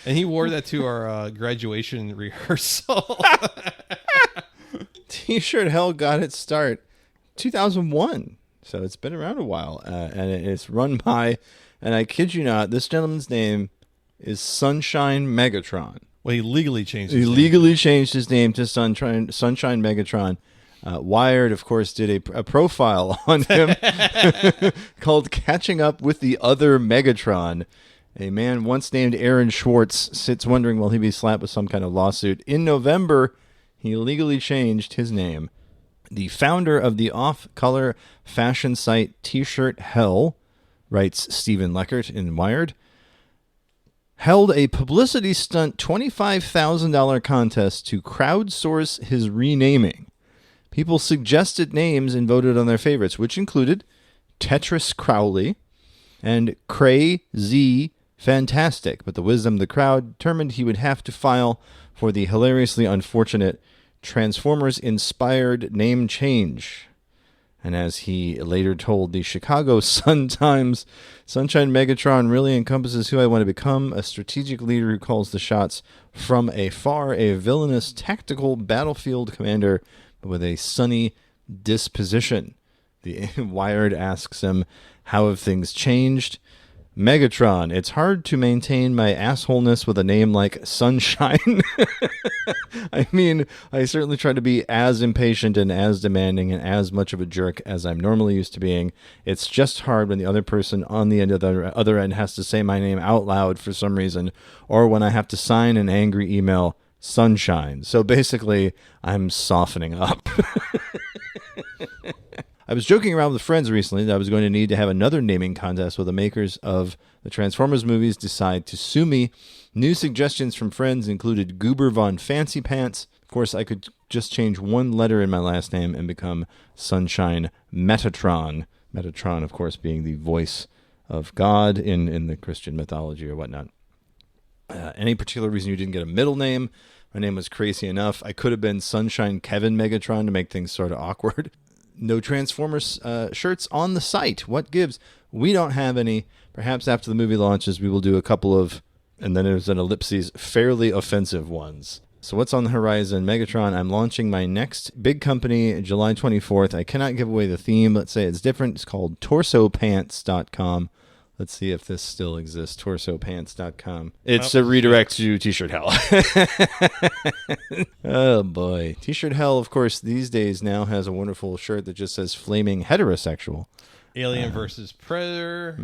And he wore that to our graduation rehearsal.
T-shirt hell got its start 2001, so it's been around a while, and it's run by, and I kid you not, this gentleman's name is Sunshine Megatron.
Well, he legally changed
his name to Sunshine Megatron. Wired, of course, did a profile on him called Catching Up with the Other Megatron. A man once named Aaron Schwartz sits wondering will he be slapped with some kind of lawsuit. In November, he legally changed his name. The founder of the off-color fashion site T-Shirt Hell, writes Stephen Leckert in Wired, held a publicity stunt $25,000 contest to crowdsource his renaming. People suggested names and voted on their favorites, which included Tetris Crowley and Cray Z Fantastic. But the wisdom of the crowd determined he would have to file for the hilariously unfortunate Transformers-inspired name change. And as he later told the Chicago Sun-Times, Sunshine Megatron really encompasses who I want to become, a strategic leader who calls the shots from afar, a villainous tactical battlefield commander, but with a sunny disposition. The Wired asks him, how have things changed? Megatron, it's hard to maintain my assholeness with a name like Sunshine. I mean, I certainly try to be as impatient and as demanding and as much of a jerk as I'm normally used to being. It's just hard when the other person on the other end has to say my name out loud for some reason, or when I have to sign an angry email, Sunshine. So basically, I'm softening up. I was joking around with friends recently that I was going to need to have another naming contest where the makers of the Transformers movies decide to sue me. New suggestions from friends included Goober Von Fancy Pants. Of course, I could just change one letter in my last name and become Sunshine Metatron. Metatron, of course, being the voice of God in the Christian mythology or whatnot. Any particular reason you didn't get a middle name? My name was crazy enough. I could have been Sunshine Kevin Megatron to make things sort of awkward. No Transformers shirts on the site. What gives? We don't have any. Perhaps after the movie launches, we will do a couple of, and then there's an ellipses, fairly offensive ones. So what's on the horizon? Megatron, I'm launching my next big company July 24th. I cannot give away the theme. Let's say it's different. It's called TorsoPants.com. Let's see if this still exists. TorsoPants.com. It's a redirect to T-Shirt Hell. Oh, boy. T-Shirt Hell, of course, these days now has a wonderful shirt that just says Flaming Heterosexual.
Alien versus Predator,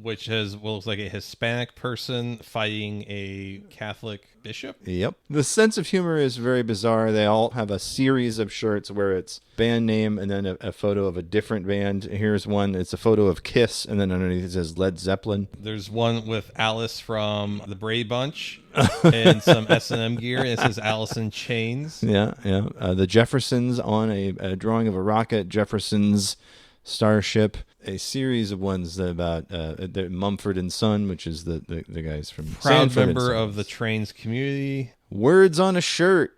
which has what looks like a Hispanic person fighting a Catholic bishop.
Yep. The sense of humor is very bizarre. They all have a series of shirts where it's band name and then a photo of a different band. Here's one. It's a photo of Kiss, and then underneath it says Led Zeppelin.
There's one with Alice from the Brady Bunch and some S&M gear, and it says Alice in Chains.
Yeah. The Jeffersons on a drawing of a rocket. Jefferson's Starship, a series of ones about Mumford and Son, which is the guys from
Proud
Sanford
member of the Trains community.
Words on a shirt,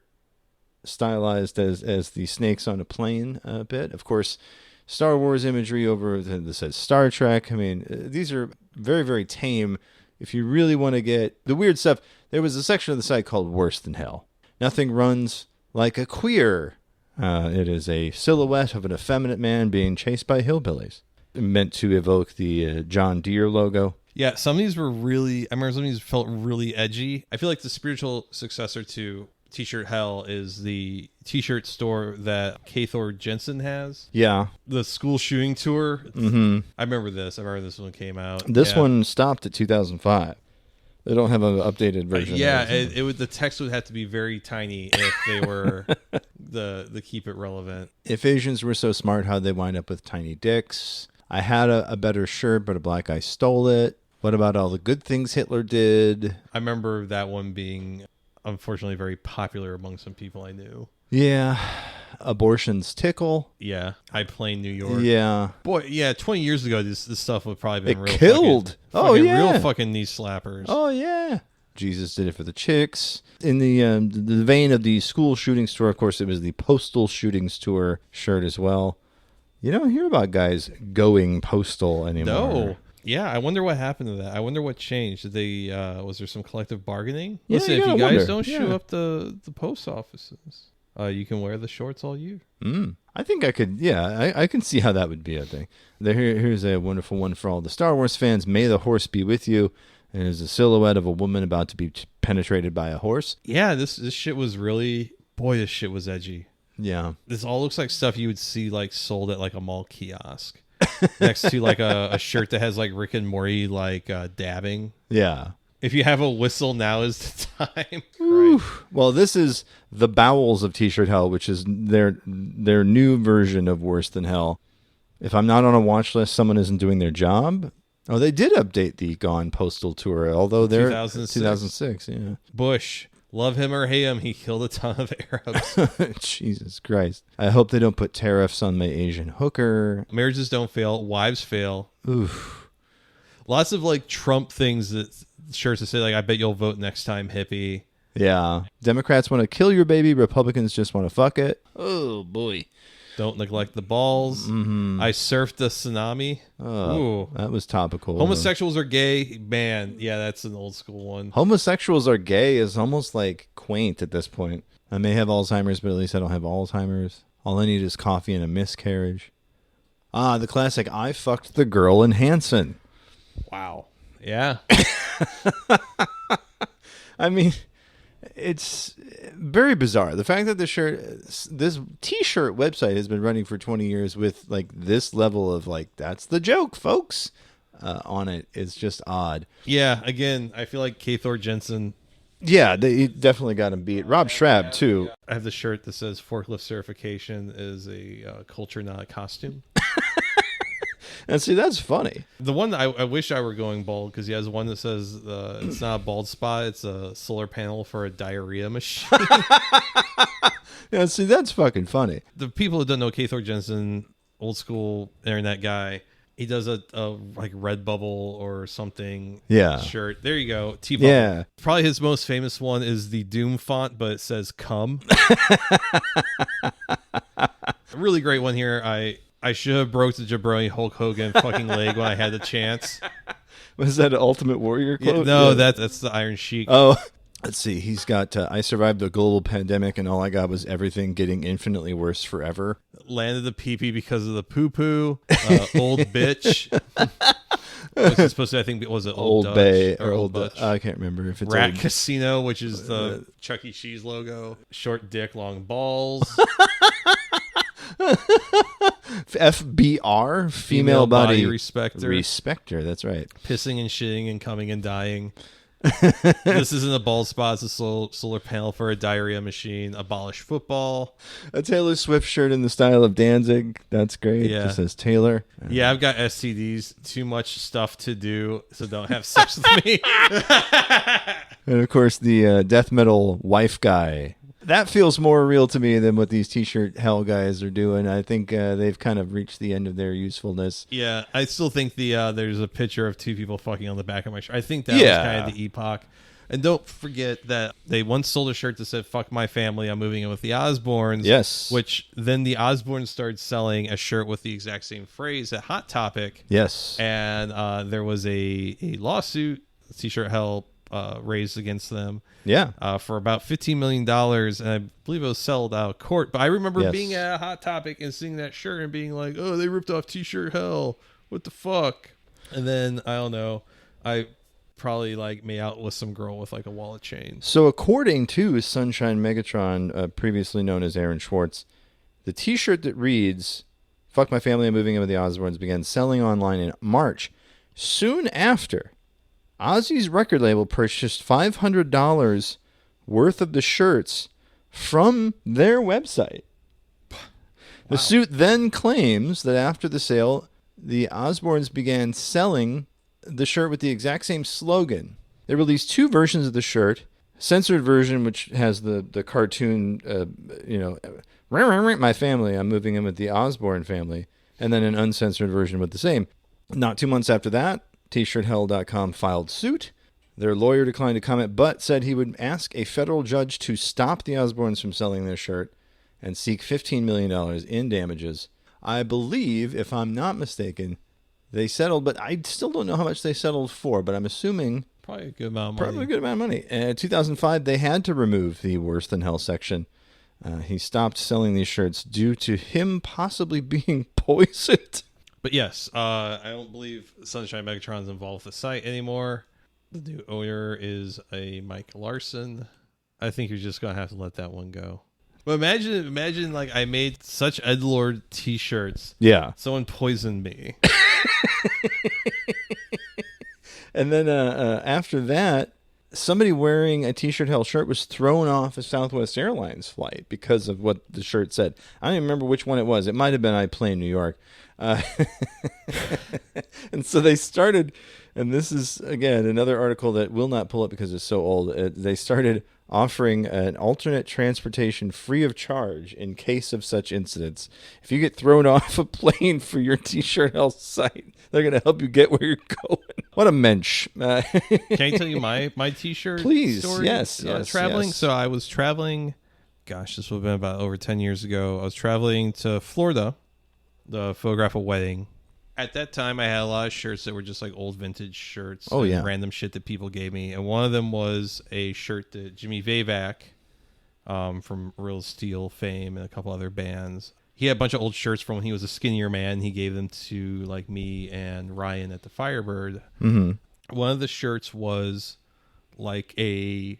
stylized as the snakes on a plane bit. Of course, Star Wars imagery over that says Star Trek. I mean, these are very, very tame. If you really want to get the weird stuff, there was a section of the site called Worse Than Hell. Nothing runs like a queer. It is a silhouette of an effeminate man being chased by hillbillies. Meant to evoke the John Deere logo.
Yeah, some of these were really, I remember some of these felt really edgy. I feel like the spiritual successor to T-Shirt Hell is the T-shirt store that CatTurd Jensen has.
Yeah.
The school shooting tour.
Mm-hmm.
I remember this. One came out.
This one stopped at 2005. They don't have an updated version.
It would. The text would have to be very tiny if they were the keep it relevant.
If Asians were so smart, how'd they wind up with tiny dicks? I had a better shirt, but a black guy stole it. What about all the good things Hitler did?
I remember that one being, unfortunately, very popular among some people I knew.
Yeah. Abortions tickle.
Yeah. High Plain, New York.
Yeah.
Boy, yeah, 20 years ago, this stuff would probably been
real fucking knee slappers.
Oh, yeah.
Jesus did it for the chicks. In the vein of the school shootings tour, of course, it was the Postal Shootings Tour shirt as well. You don't hear about guys going postal anymore.
No. Yeah, I wonder what happened to that. I wonder what changed. Did they? Was there some collective bargaining?
Yeah,
Listen,
you
if you
gotta
guys
wonder.
don't show
Yeah.
up the post offices, you can wear the shorts all year.
I think I could, I can see how that would be a thing. Here's a wonderful one for all the Star Wars fans. May the horse be with you. And there's a silhouette of a woman about to be penetrated by a horse.
Yeah, this shit was really, boy, this shit was edgy.
Yeah.
This all looks like stuff you would see like sold at like a mall kiosk next to like a shirt that has like Rick and Morty like dabbing.
Yeah.
If you have a whistle, now is the time.
Right. Well, this is the bowels of T-shirt hell, which is their new version of Worse Than Hell. If I'm not on a watch list, someone isn't doing their job. Oh, they did update the Gone Postal Tour, although they're 2006. Yeah.
Bush, love him or hate him, he killed a ton of Arabs.
Jesus Christ! I hope they don't put tariffs on my Asian hooker.
Marriages don't fail, wives fail.
Oof.
Lots of like Trump things that shirts that say like, "I bet you'll vote next time, hippie."
Yeah. Democrats want to kill your baby. Republicans just want to fuck it. Oh boy.
Don't neglect the balls.
Mm-hmm.
I surfed the tsunami. Ooh.
That was topical.
Homosexuals are gay. Man, yeah, that's an old school one.
Homosexuals are gay is almost like quaint at this point. I may have Alzheimer's, but at least I don't have Alzheimer's. All I need is coffee and a miscarriage. The classic, I fucked the girl in Hanson.
Wow. Yeah.
I mean, it's very bizarre. The fact that this T-shirt website has been running for 20 years with like this level of like, that's the joke, folks, on it is just odd.
Yeah. Again, I feel like CatTurd Jensen.
Yeah, they definitely got him beat. Rob Schrab, too.
I have the shirt that says forklift certification is a culture, not a costume.
And see, that's funny.
The one that I wish I were going bald because he has one that says it's not a bald spot, it's a solar panel for a diarrhea machine.
Yeah, see, that's fucking funny.
The people who don't know CatTurd Jensen, old school internet guy, he does a like Redbubble or something shirt. There you go. T-Bubble.
Yeah.
Probably his most famous one is the Doom font, but it says "come." A really great one here. I should have broke the jabroni Hulk Hogan fucking leg when I had the chance.
Was that an Ultimate Warrior quote?
No, that's the Iron Sheik.
Oh, let's see. He's got, I survived a global pandemic and all I got was everything getting infinitely worse forever.
Landed the pee-pee because of the poo-poo. Old bitch. Was it supposed to, I think, was it
Old
Dutch
Bay
or Old
Dutch?
Butch?
I can't remember if it's
Rat
old.
Casino, which is the Chuck E. Cheese logo. Short dick, long balls.
FBR, female body
respecter.
Respecter, that's right.
Pissing and shitting and coming and dying. This isn't a bald spot. It's a solar panel for a diarrhea machine. Abolish football.
A Taylor Swift shirt in the style of Danzig. That's great.
Yeah.
It just says Taylor.
Yeah, I've got STDs. Too much stuff to do, so don't have sex with me.
And of course, the death metal wife guy. That feels more real to me than what these T-shirt hell guys are doing. I think they've kind of reached the end of their usefulness.
Yeah, I still think there's a picture of two people fucking on the back of my shirt. I think that was kind of the epoch. And don't forget that they once sold a shirt that said, "Fuck my family, I'm moving in with the Osbournes."
Yes.
Which then the Osbournes started selling a shirt with the exact same phrase at Hot Topic.
Yes.
And there was a lawsuit, T-shirt hell, raised against them.
Yeah.
For about $15 million, and I believe it was settled out of court. But I remember being at a Hot Topic and seeing that shirt and being like, "Oh, they ripped off T-shirt hell. What the fuck?" And then I don't know, I probably like made out with some girl with like a wallet chain.
So according to Sunshine Megatron, previously known as Aaron Schwartz, the T-shirt that reads "Fuck my family, I'm moving in with the Osbournes" began selling online in March. Soon after, Ozzy's record label purchased $500 worth of the shirts from their website. The suit then claims that after the sale, the Osbournes began selling the shirt with the exact same slogan. They released two versions of the shirt. Censored version, which has the cartoon, my family, I'm moving in with the Osbourne family. And then an uncensored version with the same. Not 2 months after that, tshirthell.com filed suit. Their lawyer declined to comment, but said he would ask a federal judge to stop the Osbournes from selling their shirt and seek $15 million in damages. I believe, if I'm not mistaken, they settled, but I still don't know how much they settled for, but I'm assuming
Probably a good amount of money.
probably a good amount of money. In 2005, they had to remove the Worse Than Hell section. He stopped selling these shirts due to him possibly being poisoned.
But yes, I don't believe Sunshine Megatron's involved with the site anymore. The new owner is a Mike Larson. I think you're just gonna have to let that one go. But imagine like I made such edgelord t-shirts.
Yeah.
Someone poisoned me.
And then after that, somebody wearing a T-shirt Hell shirt was thrown off a Southwest Airlines flight because of what the shirt said. I don't even remember which one it was. It might have been I Plane New York. And so they started, and this is, again, another article that will not pull up because it's so old. They started offering an alternate transportation free of charge in case of such incidents. If you get thrown off a plane for your T-shirt Hell site, they're going to help you get where you're going. What a mensch.
Can I tell you my t-shirt
Please,
story?
yes,
Traveling.
yes.
So I was traveling, gosh, this would have been about over 10 years ago. I was traveling to Florida to photograph a wedding. At that time, I had a lot of shirts that were just like old vintage shirts.
Oh,
and
yeah.
random shit that people gave me. And one of them was a shirt that Jimmy Vavac from Real Steel fame and a couple other bands. He had a bunch of old shirts from when he was a skinnier man. He gave them to like me and Ryan at the Firebird.
Mm-hmm.
One of the shirts was like a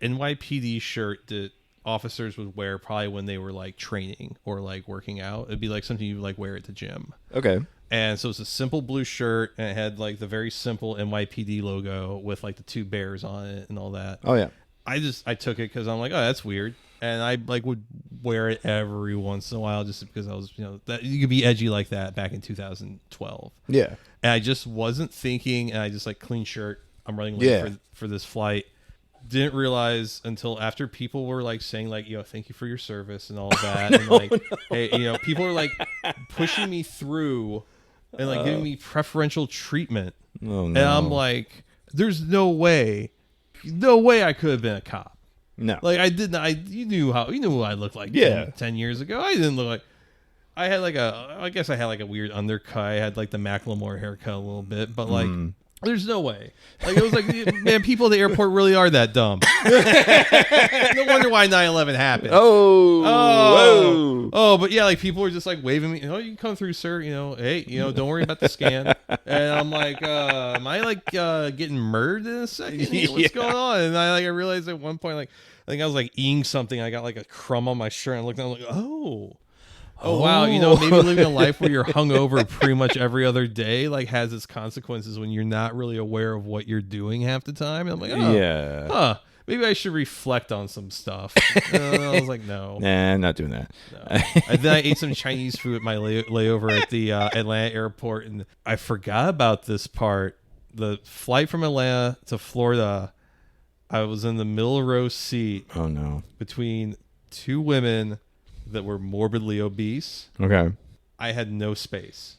NYPD shirt that officers would wear probably when they were like training or like working out. It'd be like something you like wear at the gym.
Okay.
And so it's a simple blue shirt, and it had like the very simple NYPD logo with like the two bears on it and all that.
Oh, yeah.
I took it because I'm like, oh, that's weird. And I like would wear it every once in a while just because I was, that you could be edgy like that back in 2012.
Yeah.
And I just wasn't thinking, and I just like clean shirt. I'm running late for this flight. Didn't realize until after people were like saying like, thank you for your service and all of that. And like, hey, people are like pushing me through and like giving me preferential treatment.
Oh, no.
And I'm like, there's no way I could have been a cop.
No.
Like I didn't. You knew what I looked like 10 years ago. I didn't look like. I guess I had like a weird undercut. I had like the Macklemore haircut a little bit, but like, there's no way. Like it was like, man, people at the airport really are that dumb. No wonder why 9/11 happened. Oh, but yeah, like people were just like waving me. Oh, you can come through, sir. Hey, don't worry about the scan. And I'm like, am I like getting murdered in a second? What's going on? And I realized at one point, like I think I was like eating something. I got like a crumb on my shirt. And I looked down, I'm like, Oh wow, maybe living a life where you're hungover pretty much every other day like has its consequences when you're not really aware of what you're doing half the time. And I'm like, maybe I should reflect on some stuff. I was like, no.
Nah, I'm not doing that.
No. And then I ate some Chinese food at my layover at the Atlanta airport, and I forgot about this part. The flight from Atlanta to Florida, I was in the middle row seat.
Oh no.
Between two women that were morbidly obese.
Okay.
I had no space.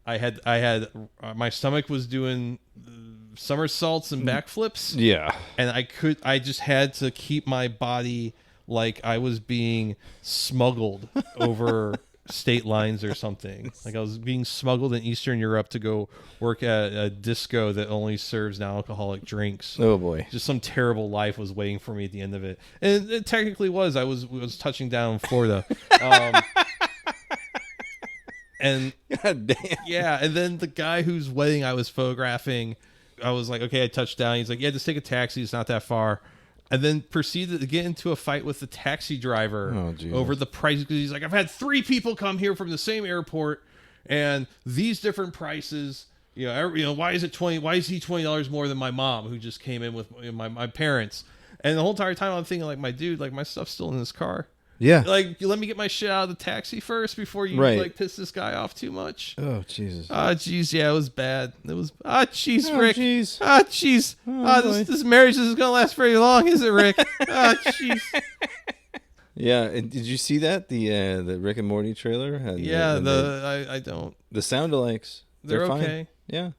I had my stomach was doing somersaults and backflips.
Yeah.
And I just had to keep my body like I was being smuggled over state lines or something. Like I was being smuggled in Eastern Europe to go work at a disco that only serves non-alcoholic drinks.
Oh boy.
Just some terrible life was waiting for me at the end of it. And it technically was. I was touching down in Florida. And
God damn.
yeah, and then the guy whose wedding I was photographing, I was like, okay, I touched down. He's like, yeah, just take a taxi. It's not that far. And then proceeded to get into a fight with the taxi driver over the price. Because he's like, I've had 3 people come here from the same airport, and these different prices. Why is it $20? Why is he $20 more than my mom, who just came in with my parents? And the whole entire time I'm thinking, like, my dude, like my stuff's still in this car.
Yeah.
Like, let me get my shit out of the taxi first before you like piss this guy off too much.
Oh Jesus.
Jeez, yeah, it was bad. It was jeez, Rick.
Jeez.
Jeez. This marriage isn't gonna last very long, is it, Rick? Jeez.
Yeah, and did you see that the Rick and Morty trailer?
Yeah, I don't.
The sound-alikes.
They're
fine.
okay.
Yeah.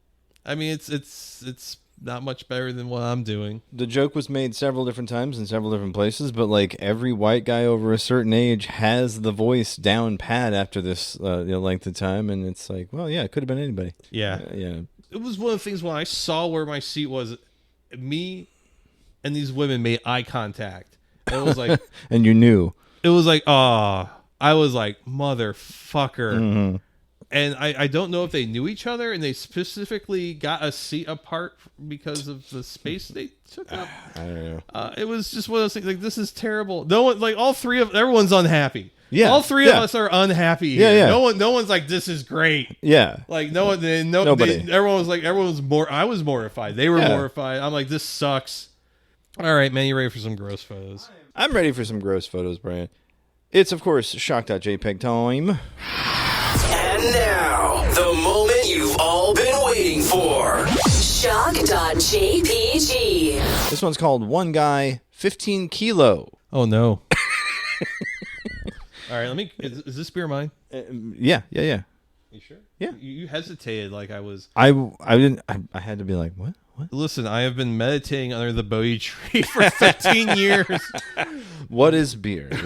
I mean, it's not much better than what I'm doing.
The joke was made several different times in several different places, but like every white guy over a certain age has the voice down pat after this length of time, and it's like, well, yeah, it could have been anybody.
Yeah.
Yeah.
It was one of the things when I saw where my seat was, me and these women made eye contact. And it was like,
and you knew.
It was like, I was like, motherfucker.
Mm-hmm.
And I don't know if they knew each other and they specifically got a seat apart because of the space they took up.
I don't know.
It was just one of those things like, this is terrible. No one, like everyone's unhappy.
Yeah.
All three of us are unhappy here.
Yeah.
No one's like, this is great.
Yeah.
Like nobody. Everyone was more. I was mortified. They were mortified. I'm like, this sucks. All right, man, you ready for some gross photos?
I'm ready for some gross photos, Brian. It's, of course, shock.jpg time.
And now, the moment you've all been waiting for.
Shock.jpg.
This one's called One Guy, 15 Kilo.
Oh, no. All right, let me. Is this beer mine?
Yeah.
You sure?
Yeah.
You hesitated like I was.
I didn't. I had to be like, what?
Listen, I have been meditating under the Bodhi tree for 15 years.
What is beer? Yeah.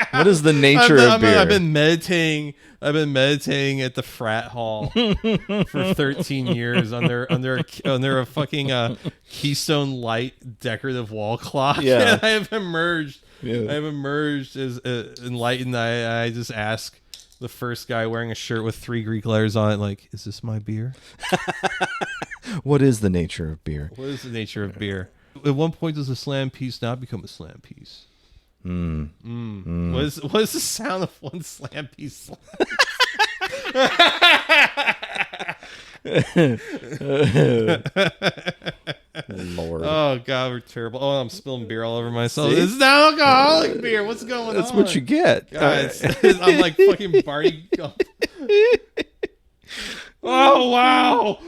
What is the nature of beer?
I've been meditating at the frat hall for 13 years under a fucking Keystone Light decorative wall clock.
Yeah.
And I have emerged.
Yeah.
I have emerged as enlightened. I just ask the first guy wearing a shirt with 3 Greek letters on it, like, is this my beer?
What is the nature of beer?
What is the nature of beer? At one point, does a slam piece not become a slam piece? What is the sound of one slam piece?
Lord.
Oh God, we're terrible. Oh, I'm spilling beer all over myself. This is not alcoholic beer. What's going on?
That's what you get.
Guys, I'm like fucking Barney Gump. Oh wow.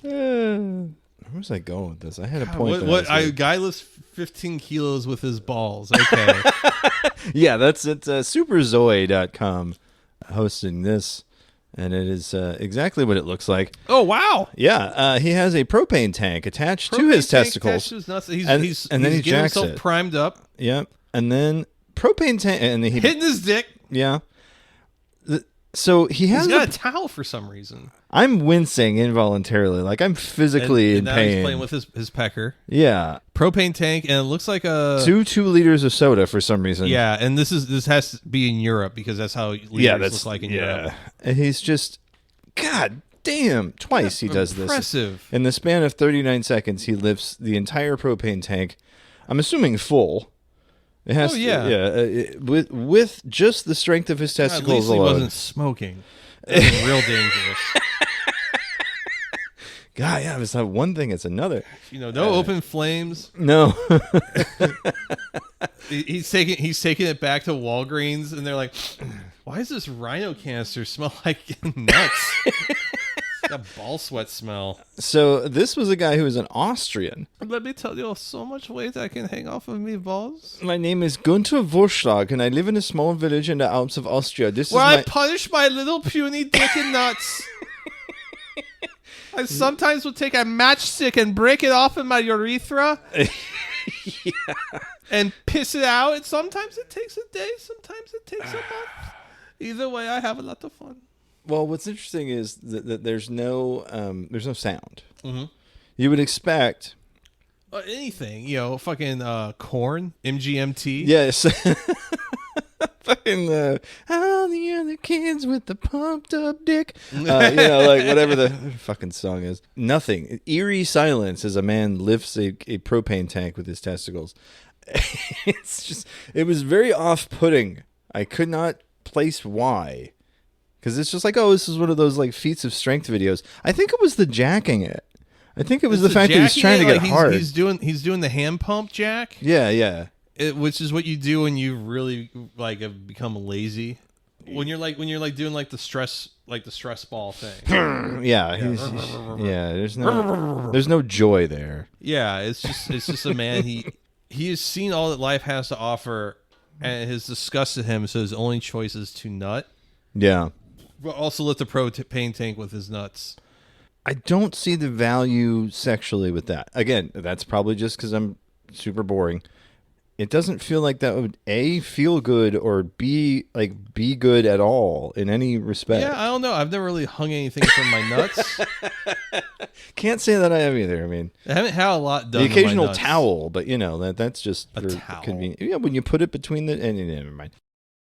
Where was I going with this? I had a point.
A guy lifts 15 kilos with his balls. Okay.
Yeah, that's at superzoe.com hosting this. And it is exactly what it looks like.
Oh, wow.
Yeah, he has a propane tank attached to his testicles.
He's getting
jacks
himself
it.
primed up.
Yep. And then propane tank. And he
hitting his dick.
Yeah. So he's
got a towel for some reason.
I'm wincing involuntarily. Like I'm physically in
now
pain.
He's playing with his pecker.
Yeah.
Propane tank, and it looks like a
2 liters of soda for some reason.
Yeah, and this has to be in Europe because that's how liters look like in Europe.
And he's just, God damn, twice he does
impressive.
this. In the span of 39 seconds, he lifts the entire propane tank. I'm assuming full. It has with just the strength of his testicles
at least
alone.
He wasn't smoking. That was real dangerous.
God, yeah, it's not one thing, it's another.
No open flames.
No.
He's taking it back to Walgreens, and they're like, "Why does this Rhino canister smell like nuts? It's got ball sweat smell."
So this was a guy who was an Austrian.
Let me tell you, so much weight I can hang off of me balls.
My name is Gunther Vorschlag, and I live in a small village in the Alps of Austria.
I punish my little puny dick and nuts. I sometimes will take a matchstick and break it off in my urethra. And piss it out. And sometimes it takes a day. Sometimes it takes a month. Either way, I have a lot of fun.
Well, what's interesting is that there's no sound.
Mm-hmm.
You would expect
anything, fucking corn, MGMT.
Yes. Fucking all the other kids with the pumped up dick. Like whatever the fucking song is. Nothing. Eerie silence as a man lifts a propane tank with his testicles. It was very off-putting. I could not place why. Because it's just like, this is one of those like feats of strength videos. I think it was the jacking it. I think it was the fact that he's trying to get hard.
He's doing the hand pump jack.
Yeah.
Which is what you do when you really like have become lazy. When you're doing like the stress ball thing.
Yeah. There's no joy there.
Yeah, it's just a man. He has seen all that life has to offer, and it has disgusted him. So his only choice is to nut.
Yeah.
But also lift the propane tank with his nuts.
I don't see the value sexually with that. Again, that's probably just because I'm super boring. It doesn't feel like that would A, feel good, or B, like be good at all in any respect.
Yeah, I don't know. I've never really hung anything from my nuts.
Can't say that I have either. I mean,
I haven't had a lot done.
the occasional
to my nuts.
towel, but that's just
A
for
towel.
convenience. Yeah, when you put it between the never mind.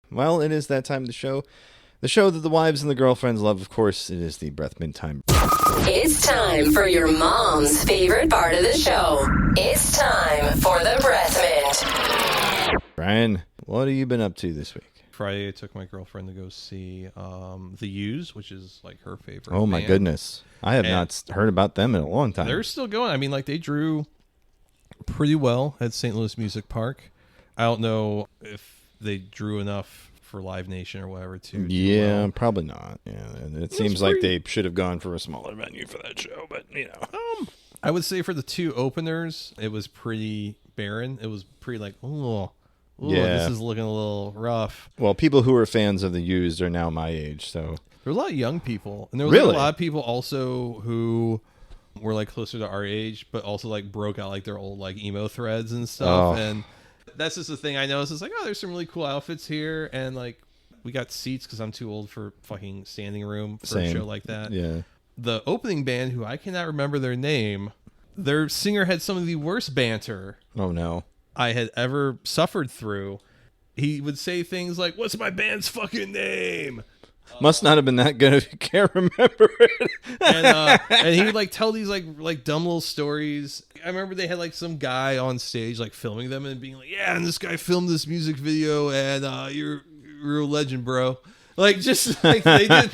Well, it is that time of the show. The show that the wives and the girlfriends love, of course. It is the breath mint time.
It's time for your mom's favorite part of the show. It's time for the breath mint.
Brian, what have you been up to this week?
Friday, I took my girlfriend to go see The Used, which is like her favorite.
Oh my
band.
goodness, I have not heard about them in a long time.
They're still going. I mean, like they drew pretty well at St. Louis Music Park. I don't know if they drew enough for Live Nation or whatever to
Yeah, probably not. Yeah, it seems like
pretty-
they should have gone for a smaller venue for that show, but
I would say for the two openers, it was pretty barren. It was pretty like,
Yeah.
this is looking a little rough.
Well, people who are fans of The Used are now my age, so
There were a lot of young people, and there was
Really?
like, a lot of people also who were like closer to our age, but also like broke out like their old like emo threads and stuff.
Oh.
And that's just the thing I noticed. It's like, oh, there's some really cool outfits here, and like we got seats because I'm too old for fucking standing room for
Same.
a show like that.
yeah.
The opening band, who I cannot remember their name, their singer had some of the worst banter
Oh no.
I had ever suffered through. He would say things like, "What's my band's fucking name?"
Must not have been that good if you can't remember it.
And he would like tell these like dumb little stories. I remember they had like some guy on stage like filming them and being like, "Yeah, and this guy filmed this music video, and you're a legend, bro." Like just like they did.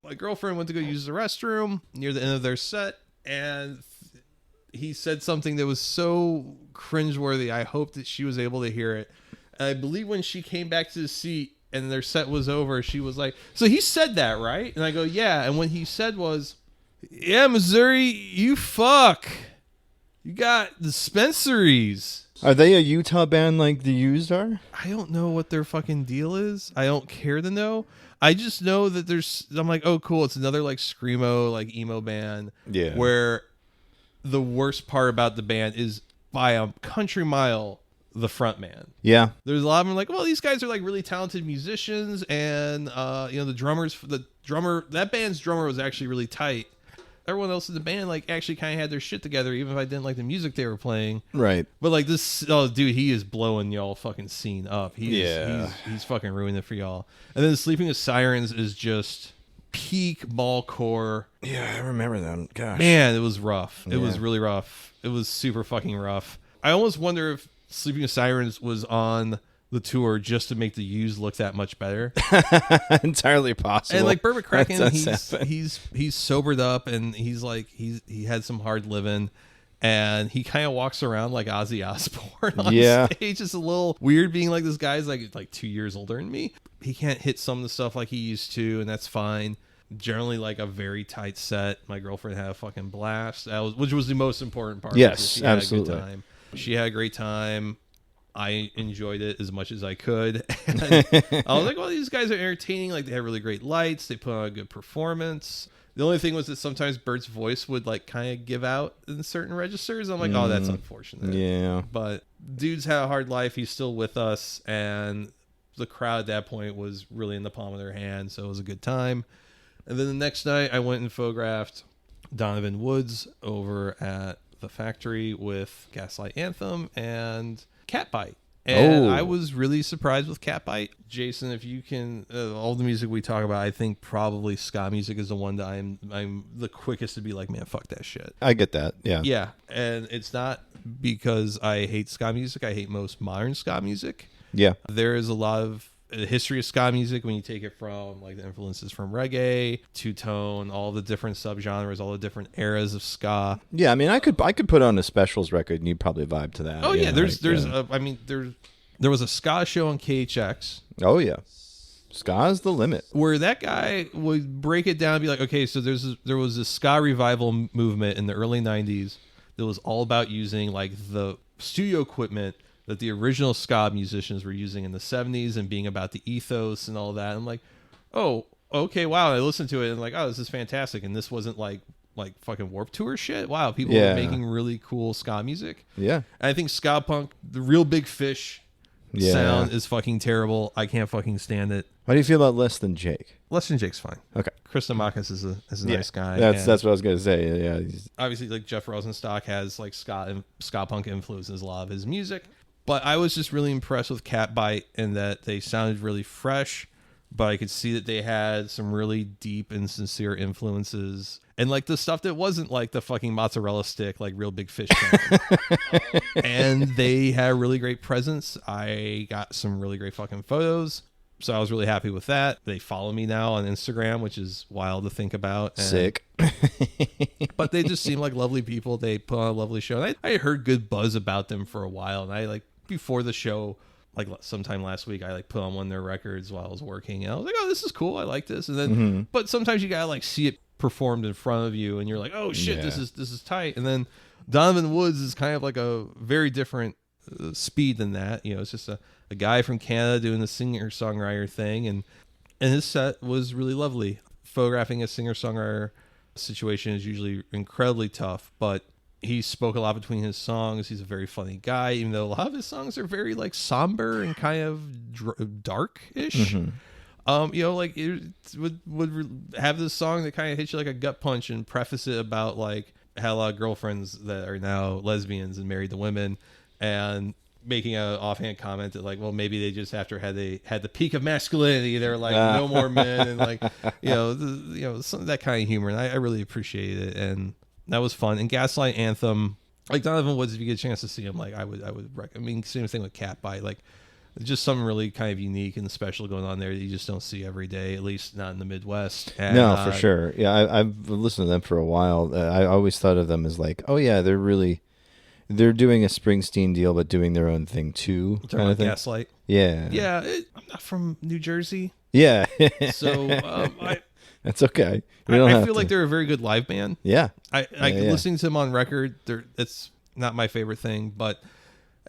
My girlfriend went to go use the restroom near the end of their set, and he said something that was so cringeworthy. I hope that she was able to hear it. And I believe when she came back to the seat and their set was over, she was like, "So he said that, right?" And I go, "Yeah." And what he said was, "Yeah, Missouri, you fuck. You got dispensaries."
Are they a Utah band like The Used are?
I don't know what their fucking deal is. I don't care to know. I just know that I'm like, oh, cool. It's another like screamo, like emo band.
Yeah.
Where the worst part about the band is by a country mile the front man.
Yeah.
There's a lot of them like, well, these guys are like really talented musicians, and that band's drummer was actually really tight. Everyone else in the band like actually kind of had their shit together, even if I didn't like the music they were playing.
Right.
But like this, oh dude, he is blowing y'all fucking scene up. He's fucking ruining it for y'all. And then Sleeping with Sirens is just peak mallcore.
Yeah, I remember them. Gosh.
Man, it was rough. It
Yeah.
was really rough. It was super fucking rough. I almost wonder if Sleeping with Sirens was on the tour just to make the Used look that much better.
Entirely possible.
And like Burt McCracken,
That does happen.
he's sobered up, and he's like he had some hard living, and he kind of walks around like Ozzy Osbourne on
Yeah.
stage. It's a little weird being like this guy's like 2 years older than me. He can't hit some of the stuff like he used to, and that's fine. Generally, like a very tight set. My girlfriend had a fucking blast. Which was the most important part.
Yes,
She had
absolutely.
a good time. She had a great time. I enjoyed it as much as I could. And I was like, well, these guys are entertaining. Like, they have really great lights. They put on a good performance. The only thing was that sometimes Bert's voice would, like, kind of give out in certain registers. I'm like, oh, that's unfortunate.
Yeah.
But dude's had a hard life. He's still with us. And the crowd at that point was really in the palm of their hand. So it was a good time. And then the next night, I went and photographed Donovan Woods over at the factory with Gaslight Anthem and Catbite. And I was really surprised with Catbite. Jason, if you can, all the music we talk about, I think probably ska music is the one that I'm the quickest to be like, man, fuck that shit.
I get that. Yeah.
Yeah, and it's not because I hate ska music. I hate most modern ska music.
Yeah.
There is a lot of history of ska music when you take it from like the influences from reggae, two-tone, all the different subgenres, all the different eras of ska.
Yeah, I mean, I could put on a Specials record and you'd probably vibe to that.
Oh yeah, there was a ska show on KHX
Oh yeah, sky's the limit.
where that guy would break it down and be like, okay, so there was this ska revival movement in the early 90s that was all about using like the studio equipment that the original ska musicians were using in the 70s and being about the ethos and all that. I'm like, oh, okay, wow. I listened to it and like, oh, this is fantastic. And this wasn't like like fucking Warped Tour shit. Wow, people are making really cool ska music.
Yeah.
And I think ska punk, the Real Big Fish sound is fucking terrible. I can't fucking stand it.
How do you feel about Less Than Jake?
Less Than Jake's fine.
Okay.
Chris Namakis is a nice guy.
That's what I was gonna say. Yeah.
Obviously, like Jeff Rosenstock has like ska punk influences a lot of his music. But I was just really impressed with Catbite in that they sounded really fresh, but I could see that they had some really deep and sincere influences. And like the stuff that wasn't like the fucking mozzarella stick, like Real Big Fish. And they had a really great presence. I got some really great fucking photos. So I was really happy with that. They follow me now on Instagram, which is wild to think about. And,
Sick.
but they just seem like lovely people. They put on a lovely show. And I heard good buzz about them for a while. And I like before the show, like sometime last week, I like put on one of their records while I was working. And I was like, oh, this is cool. I like this. And then, but sometimes you gotta like see it performed in front of you and you're like, oh shit, this is tight. And then Donovan Woods is kind of like a very different speed than that. You know, it's just a guy from Canada doing the singer-songwriter thing, and his set was really lovely. Photographing a singer-songwriter situation is usually incredibly tough, but he spoke a lot between his songs. He's a very funny guy, even though a lot of his songs are very like somber and kind of dark-ish. You know, like it would have this song that kind of hits you like a gut punch and preface it about like had a lot of girlfriends that are now lesbians and married to women, and making an offhand comment that like, well, maybe they just after had the peak of masculinity, they're like no more men, and like some that kind of humor, and I really appreciated it, and that was fun. And Gaslight Anthem, like Donovan Woods, if you get a chance to see him, like I would recommend. I mean, same thing with Catbite, like just something really kind of unique and special going on there that you just don't see every day, at least not in the Midwest. And,
no, for sure. Yeah, I've listened to them for a while. I always thought of them as like, oh yeah, they're doing a Springsteen deal, but doing their own thing too.
Kind of thing. Gaslight.
Yeah.
Yeah. I'm not from New Jersey.
Yeah.
So
that's okay.
I feel like they're a very good live band.
Yeah.
Listening to them on record, it's not my favorite thing, but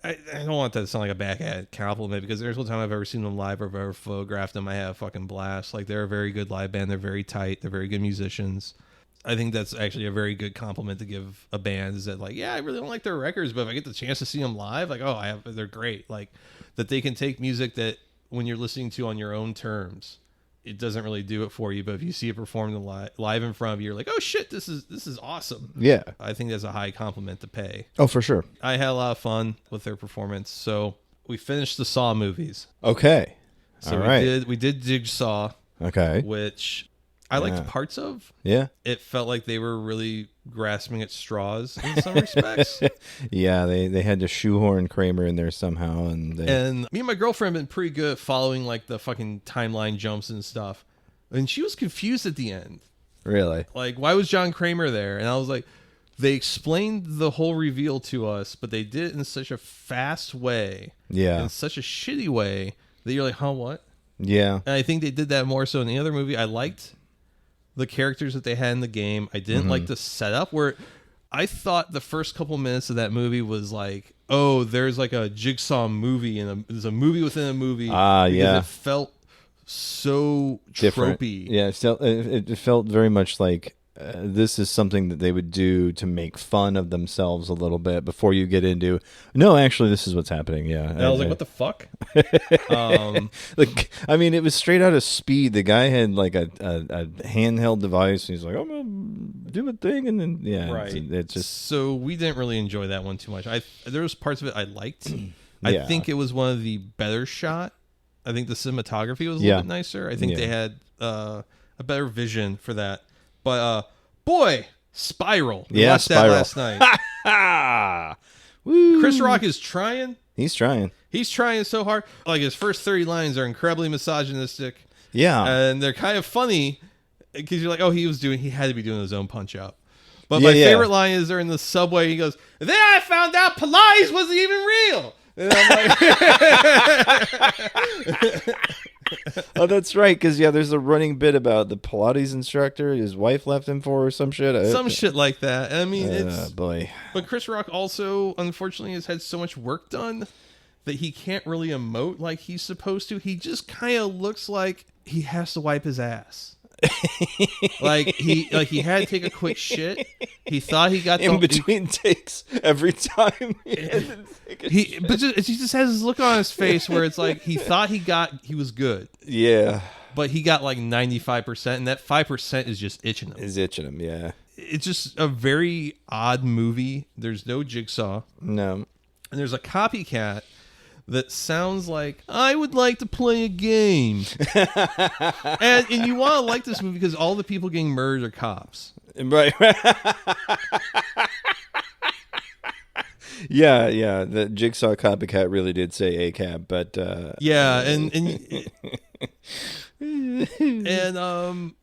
I don't want that to sound like a backhand compliment, because there's one time I've ever seen them live or I've ever photographed them. I have a fucking blast. Like, they're a very good live band. They're very tight. They're very good musicians. I think that's actually a very good compliment to give a band, is that like, yeah, I really don't like their records, but if I get the chance to see them live, like, they're great. Like, that they can take music that when you're listening to on your own terms, it doesn't really do it for you, but if you see it performed live in front of you, you're like, oh shit, this is awesome.
Yeah.
I think that's a high compliment to pay.
Oh, for sure.
I had a lot of fun with their performance. So we finished the Saw movies.
Okay.
So
all right.
we did Jigsaw.
Okay.
Which I liked parts of.
Yeah.
It felt like they were really grasping at straws in some respects.
Yeah, they had to shoehorn Kramer in there somehow, and
me and my girlfriend have been pretty good at following like the fucking timeline jumps and stuff, and she was confused at the end.
Really?
Like, why was John Kramer there? And I was like, they explained the whole reveal to us, but they did it in such a fast way, in such a shitty way, that you're like, huh, what?
Yeah.
And I think they did that more so in the other movie. I liked the characters that they had in the game. I didn't like the setup, where I thought the first couple minutes of that movie was like, oh, there's like a Jigsaw movie, and there's a movie within a movie.
Yeah.
It felt so
different.
tropey.
Yeah, it felt very much like this is something that they would do to make fun of themselves a little bit before you get into, no, actually, this is what's happening. Yeah.
And I was like, what the fuck?
Like, I mean, it was straight out of Speed. The guy had like a handheld device, and he's like, I'm gonna do a thing, and then
right.
It's just,
so we didn't really enjoy that one too much. There was parts of it I liked. I think it was one of the better shot. I think the cinematography was a little bit nicer. I think they had a better vision for that. But boy, Spiral. We watched
Spiral.
that last night.
Woo.
Chris Rock is trying.
He's trying.
He's trying so hard. Like, his first 30 lines are incredibly misogynistic.
Yeah.
And they're kind of funny, because you're like, oh, he had to be doing his own punch out. But my favorite line is they're in the subway. He goes, then I found out Pilates wasn't even real. And I'm like,
oh, that's right. Because there's a running bit about the Pilates instructor his wife left him for, or some shit.
Some shit like that. I mean, it's
boy.
But Chris Rock also, unfortunately, has had so much work done that he can't really emote like he's supposed to. He just kind of looks like he has to wipe his ass. he had to take a quick shit. He thought he got
in between takes every time.
He just has this look on his face where it's like he thought he was good.
Yeah.
But he got like 95%, and that 5% is just itching him.
Is itching him, yeah.
It's just a very odd movie. There's no Jigsaw.
No.
And there's a copycat that sounds like, I would like to play a game. and you want to like this movie because all the people getting murdered are cops.
Right. Yeah. The Jigsaw copycat really did say ACAB, but...
yeah, and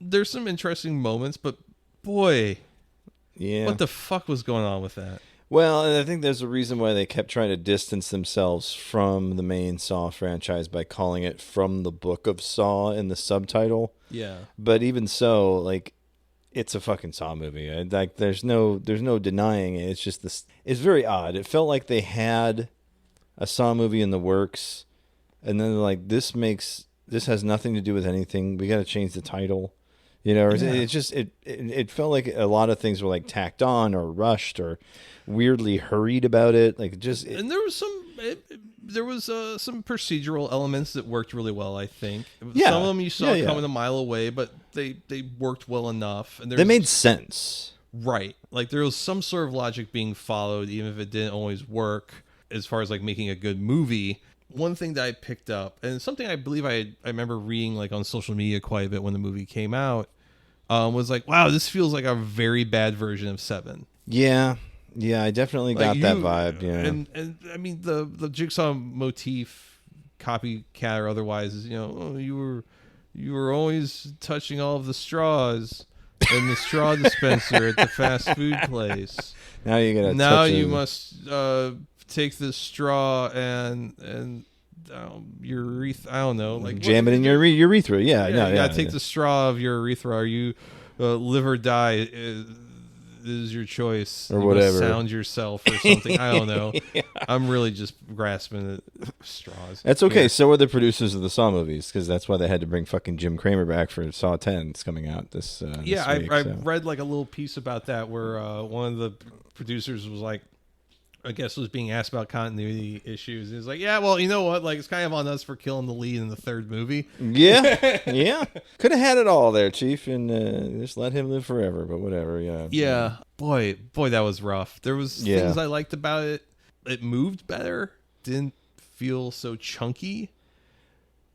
there's some interesting moments, but boy,
yeah,
what the fuck was going on with that?
Well, and I think there's a reason why they kept trying to distance themselves from the main Saw franchise by calling it From the Book of Saw in the subtitle.
Yeah.
But even so, like, it's a fucking Saw movie. Like, there's no denying it. It's just this. It's very odd. It felt like they had a Saw movie in the works, and then they're like, this has nothing to do with anything. We got to change the title. You know, it felt like a lot of things were like tacked on or rushed or weirdly hurried about it. Like
and there was some procedural elements that worked really well. I think some of them you saw coming a mile away, but they worked well enough, and
they made sense.
Right, like there was some sort of logic being followed, even if it didn't always work as far as like making a good movie. One thing that I picked up, and something I believe I remember reading like on social media quite a bit when the movie came out, was like, wow, this feels like a very bad version of Seven.
Yeah, I definitely got that vibe. Yeah,
and I mean the Jigsaw motif, copycat or otherwise, is you were always touching all of the straws in the straw dispenser at the fast food place.
Now you
must take this straw and your urethra. I don't know, like
jam it in your urethra. Yeah,
you gotta take the straw of your urethra. Are you live or die? Is your choice,
or whatever.
Sound yourself or something. I don't know. Yeah. I'm really just grasping at straws.
That's okay. Yeah. So are the producers of the Saw movies, because that's why they had to bring fucking Jim Cramer back for Saw 10. It's coming out this week.
I read like a little piece about that where one of the producers was like, I guess was being asked about continuity issues. He was like, yeah, well, you know what? Like, it's kind of on us for killing the lead in the third movie.
Yeah. Yeah. Could have had it all there, Chief, and just let him live forever, but whatever. Yeah.
Yeah. Boy, that was rough. There was things I liked about it. It moved better. Didn't feel so chunky.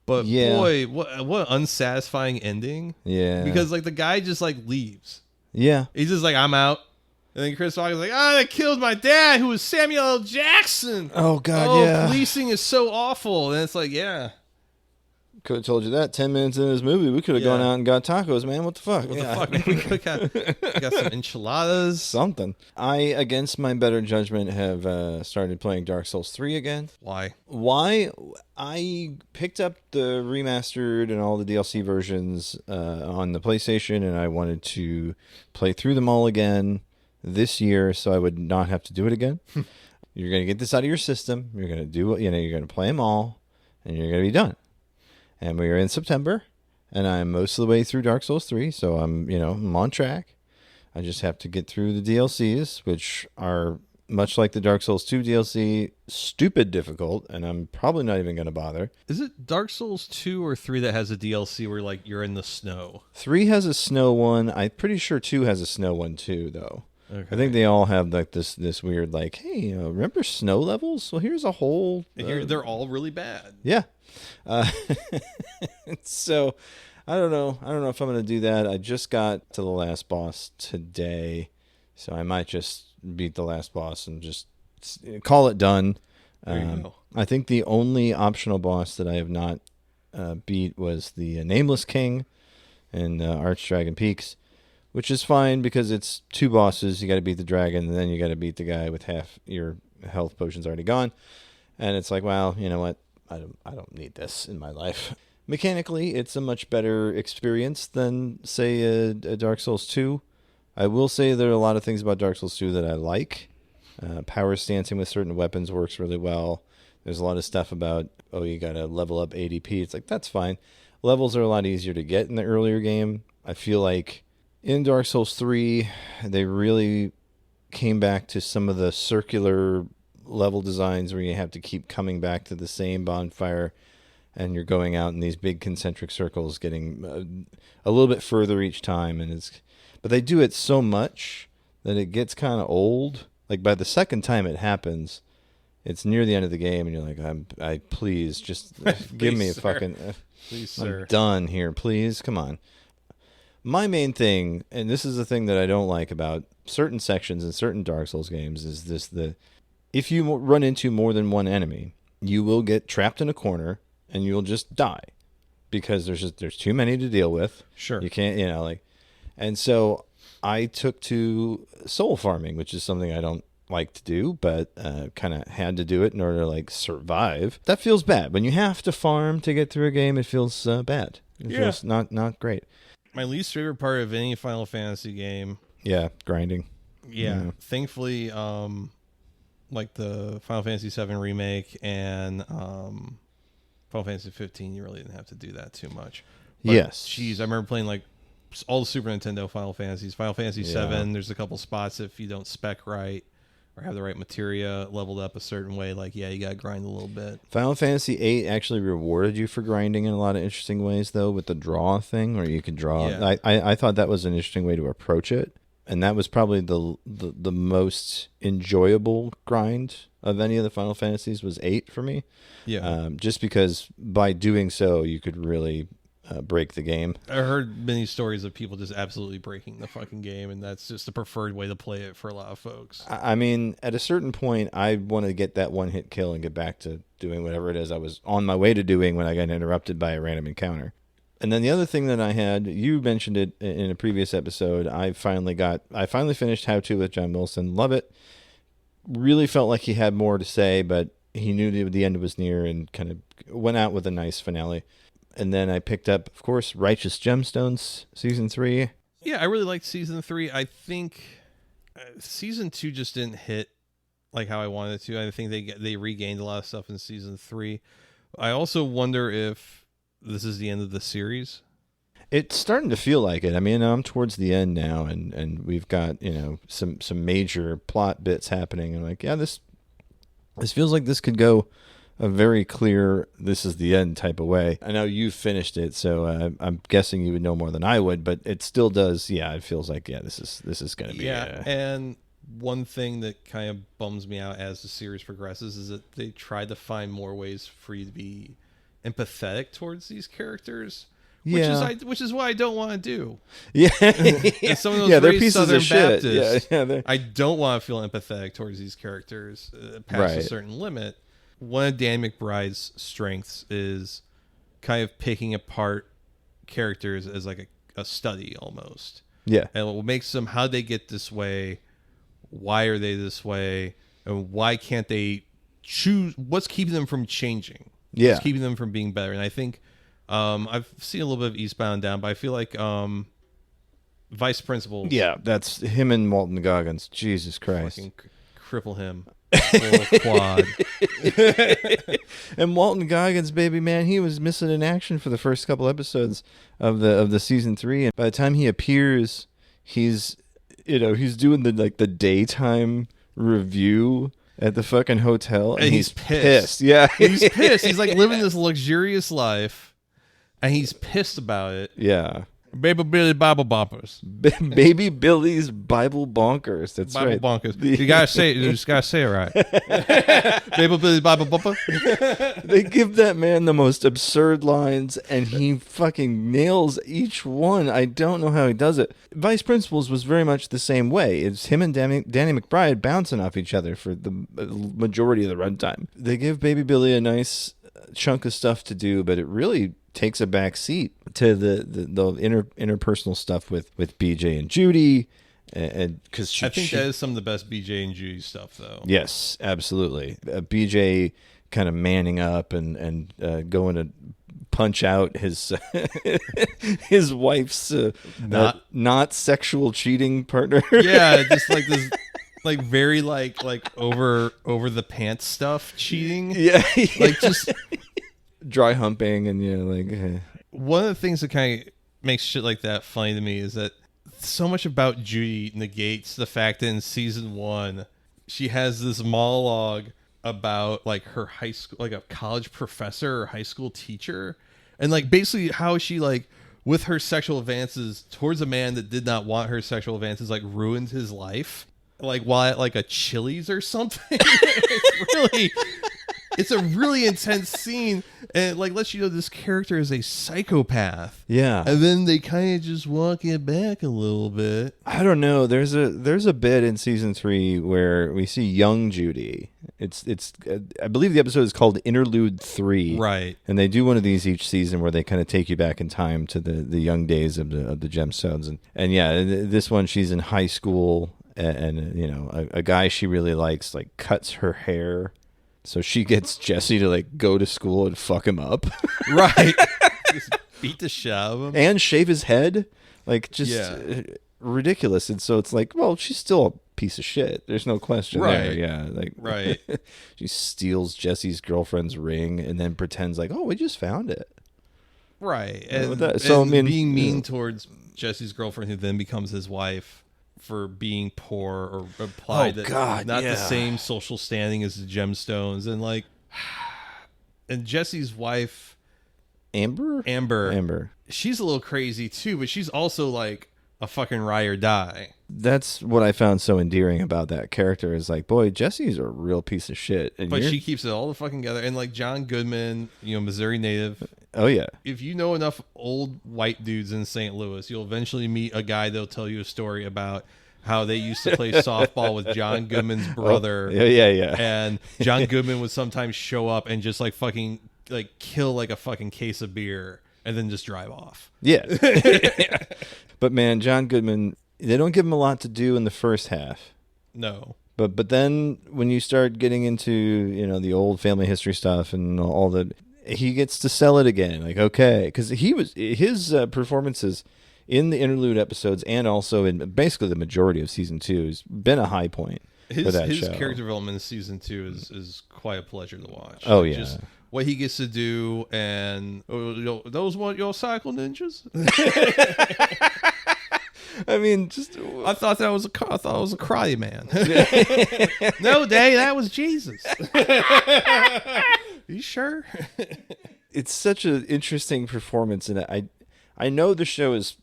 But boy, what an unsatisfying ending.
Yeah.
Because like the guy just like leaves.
Yeah.
He's just like, I'm out. And then Chris Walken's like, they killed my dad, who was Samuel L. Jackson.
Oh, God, yeah.
Policing is so awful. And it's like, yeah.
Could have told you that 10 minutes into this movie. We could have gone out and got tacos, man. What the fuck?
What the fuck? We could have got some enchiladas.
Something. I, against my better judgment, have started playing Dark Souls 3 again.
Why?
I picked up the remastered and all the DLC versions on the PlayStation, and I wanted to play through them all again this year, so I would not have to do it again. You're going to get this out of your system. You're going to do it. You're going to play them all, and you're going to be done. And we are in September, and I'm most of the way through Dark Souls 3, so I'm on track. I just have to get through the DLCs, which are much like the Dark Souls 2 DLC, stupid difficult, and I'm probably not even going to bother.
Is it Dark Souls 2 or 3 that has a DLC where like you're in the snow?
3 has a snow one. I'm pretty sure 2 has a snow one too, though. Okay. I think they all have like this weird like, hey, remember snow levels? Well, here's a whole.
They're all really bad.
Yeah. So I don't know if I'm going to do that. I just got to the last boss today, so I might just beat the last boss and just call it done.
There you go.
I think the only optional boss that I have not beat was the Nameless King in Archdragon Peaks, which is fine because it's 2 bosses. You got to beat the dragon, and then you got to beat the guy with half your health potions already gone. And it's like, well, you know what? I don't need this in my life. Mechanically, it's a much better experience than, say, a Dark Souls 2. I will say there are a lot of things about Dark Souls 2 that I like. Power stancing with certain weapons works really well. There's a lot of stuff about, you got to level up ADP. It's like, that's fine. Levels are a lot easier to get in the earlier game. I feel like in Dark Souls 3, they really came back to some of the circular level designs where you have to keep coming back to the same bonfire, and you're going out in these big concentric circles, getting a little bit further each time. But they do it so much that it gets kind of old. Like by the second time it happens, it's near the end of the game, and you're like, please just give me a
sir.
fucking.
Please, sir.
I'm done here, please. Come on. My main thing, and this is the thing that I don't like about certain sections in certain Dark Souls games, is if you run into more than one enemy, you will get trapped in a corner and you'll just die because there's too many to deal with.
Sure.
You can't, and so I took to soul farming, which is something I don't like to do, but kind of had to do it in order to survive. That feels bad. When you have to farm to get through a game, it feels bad. It feels not great.
My least favorite part of any Final Fantasy game.
Yeah, grinding.
Yeah. Thankfully, like the Final Fantasy VII remake and Final Fantasy 15, you really didn't have to do that too much. But,
yes.
Geez, I remember playing all the Super Nintendo Final Fantasies. Final Fantasy 7, there's a couple spots if you don't spec right or have the right materia leveled up a certain way, you got to grind a little bit.
Final Fantasy 8 actually rewarded you for grinding in a lot of interesting ways, though, with the draw thing, where you could draw.
Yeah.
I thought that was an interesting way to approach it, and that was probably the most enjoyable grind of any of the Final Fantasies was 8 for me.
Yeah.
Just because by doing so, you could really break the game.
I heard many stories of people just absolutely breaking the fucking game, and that's just the preferred way to play it for a lot of folks.
I mean, at a certain point, I want to get that one-hit kill and get back to doing whatever it is I was on my way to doing when I got interrupted by a random encounter. And then the other thing that I had, you mentioned it in a previous episode, I finally finished How To with John Wilson. Love it. Really felt like he had more to say, but he knew the end was near and kind of went out with a nice finale. And then I picked up, of course, Righteous Gemstones, Season 3.
Yeah, I really liked Season 3. I think Season 2 just didn't hit like how I wanted it to. I think they regained a lot of stuff in Season 3. I also wonder if this is the end of the series.
It's starting to feel like it. I mean, I'm towards the end now, and we've got, some major plot bits happening. I'm like, yeah, this feels like this could go a very clear, this is the end type of way. I know you finished it, so I'm guessing you would know more than I would, but it still does. Yeah, it feels like, this is going to be.
Yeah, and one thing that kind of bums me out as the series progresses is that they tried to find more ways for you to be empathetic towards these characters. Which is what I don't want to do.
Yeah,
and some of those
they're
raised
pieces
Southern
of shit.
Baptists,
Yeah,
I don't want to feel empathetic towards these characters past a certain limit. One of Dan McBride's strengths is kind of picking apart characters as like a study almost.
Yeah.
And what makes them, how they get this way, why are they this way, and why can't they choose, what's keeping them from changing?
Yeah.
What's keeping them from being better? And I think I've seen a little bit of Eastbound and Down, but I feel like Vice Principals.
Yeah, that's him and Walton Goggins. Jesus Christ.
Fucking cripple him. Full quad.
And Walton Goggins, baby man, he was missing in action for the first couple episodes of the season 3, and by the time he appears, he's doing the daytime review at the fucking hotel, and he's pissed. Yeah,
he's pissed. He's like living this luxurious life, and he's pissed about it.
Yeah.
Baby Billy Bible Bonkers.
Baby Billy's Bible Bonkers. That's
Bible
right.
Bonkers. You gotta say it. You just gotta say it right. Baby Billy's Bible Bumper.
They give that man the most absurd lines, and he fucking nails each one. I don't know how he does it. Vice Principals was very much the same way. It's him and Danny McBride bouncing off each other for the majority of the runtime. They give Baby Billy a nice chunk of stuff to do, but it really takes a back seat to the interpersonal stuff with BJ and Judy, and because
I think that is some of the best BJ and Judy stuff, though.
Yes, absolutely. BJ kind of manning up and going to punch out his his wife's not sexual cheating partner.
Yeah, just like this. Like very like over the pants stuff cheating.
Yeah.
Like just
dry humping and like
one of the things that kind of makes shit like that funny to me is that so much about Judy negates the fact that in season 1 she has this monologue about like her high school, like a college professor or high school teacher, and like basically how she like with her sexual advances towards a man that did not want her sexual advances like ruined his life, like while at like a Chili's or something. It's a really intense scene, and it like lets you know this character is a psychopath.
Yeah.
And then they kind of just walk it back a little bit.
I don't know. There's a bit in season 3 where we see young Judy. It's I believe the episode is called Interlude 3.
Right.
And they do one of these each season where they kind of take you back in time to the young days of the Gemstones. And yeah, this one she's in high school, and you know, a guy she really likes like cuts her hair. So she gets Jesse to like go to school and fuck him up.
Right. Just beat the shit out of him.
And shave his head. Like just ridiculous. And so it's like, well, she's still a piece of shit. There's no question there. Yeah. Like
right.
She steals Jesse's girlfriend's ring and then pretends like, oh, we just found it.
Right. And,
so
and
I mean,
being mean towards Jesse's girlfriend who then becomes his wife for being poor or implied not the same social standing as the Gemstones, and like and Jesse's wife Amber, she's a little crazy too, but she's also like a fucking ride or die.
That's what I found so endearing about that character is like, boy, Jesse's a real piece of shit. And
but she keeps it all the fucking together. And like John Goodman, you know, Missouri native.
Oh, yeah.
If you know enough old white dudes in St. Louis, you'll eventually meet a guy that'll tell you a story about how they used to play softball with John Goodman's brother.
Oh, yeah.
And John Goodman would sometimes show up and just like fucking like kill like a fucking case of beer and then just drive off.
Yeah. But man, John Goodman, they don't give him a lot to do in the first half.
No.
But then when you start getting into, you know, the old family history stuff and all that, he gets to sell it again. Like, okay, because his performances in the interlude episodes and also in basically the majority of season 2 has been a high point for that
his
show. His
character development in season 2 is quite a pleasure to watch.
Oh,
like,
yeah.
Just what he gets to do, and those want your cycle ninjas.
I mean,
I thought it was a karate man. No, Dad, that was Jesus. You sure?
It's such an interesting performance, and I know the show is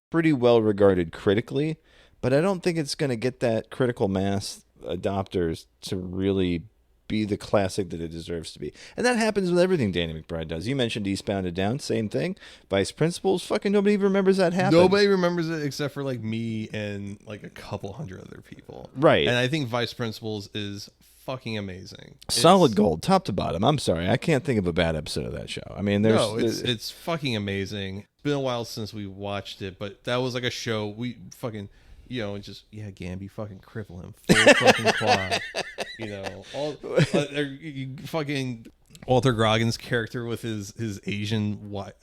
pretty well regarded critically, but I don't think it's going to get that critical mass adopters to really be the classic that it deserves to be. And that happens with everything Danny McBride does. You mentioned Eastbound and Down, same thing. Vice Principals, fucking nobody even remembers that happened.
Nobody remembers it except for like me and like a couple hundred other people.
Right.
And I think Vice Principals is fucking amazing.
Solid gold, top to bottom. I'm sorry, I can't think of a bad episode of that show. I mean,
it's fucking amazing. It's been a while since we watched it, but that was like a show we fucking, you know, just Gamby, fucking cripple him, full fucking quad, you know, all fucking Walter Goggins' character with his Asian wife,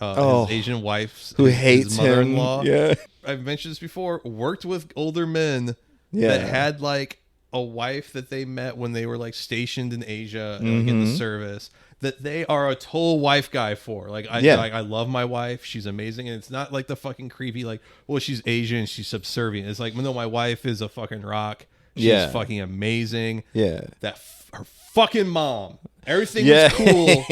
who hates
his mother-in-law.
him. Yeah,
I've mentioned this before. Worked with older men
that
had like a wife that they met when they were like stationed in Asia, like in the service, that they are a total wife guy for. Like I love my wife, she's amazing, and it's not like the fucking creepy like, well, she's Asian, she's subservient. It's like, no, my wife is a fucking rock. She's fucking amazing.
Yeah,
her fucking mom. Everything was cool.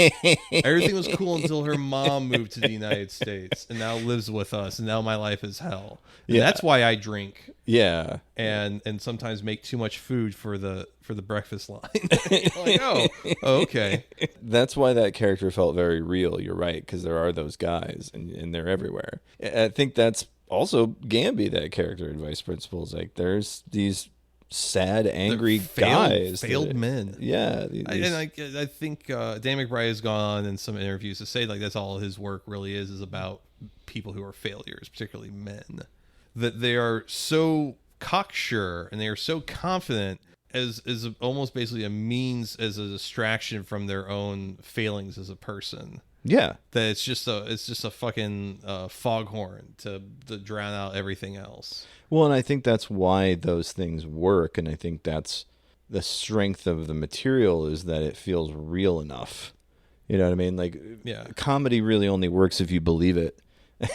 Everything was cool until her mom moved to the United States and now lives with us, and now my life is hell. And that's why I drink.
Yeah.
And sometimes make too much food for the breakfast line. Like, oh, okay.
That's why that character felt very real. You're right, because there are those guys, and they're everywhere. I think that's also Gamby, that character in Vice Principals. Like, there's these sad, angry guys,
failed men.
Yeah,
and I think Dan McBride has gone on in some interviews to say like that's all his work really is about people who are failures, particularly men. That they are so cocksure and they are so confident as almost basically a means as a distraction from their own failings as a person.
Yeah,
that it's just a fucking foghorn to drown out everything else.
Well, and I think that's why those things work, and I think that's the strength of the material is that it feels real enough. You know what I mean? Like, comedy really only works if you believe it,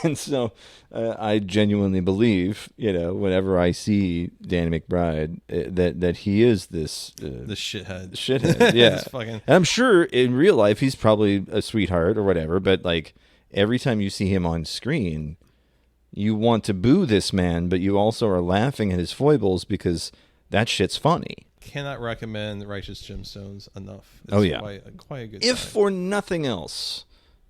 And so I genuinely believe, whenever I see Danny McBride, that he is this
The shithead.
shithead. Yeah,
fucking...
And I'm sure in real life he's probably a sweetheart or whatever. But like every time you see him on screen, you want to boo this man, but you also are laughing at his foibles because that shit's funny.
Cannot recommend Righteous Gemstones enough. It's quite a good
If
time.
for nothing else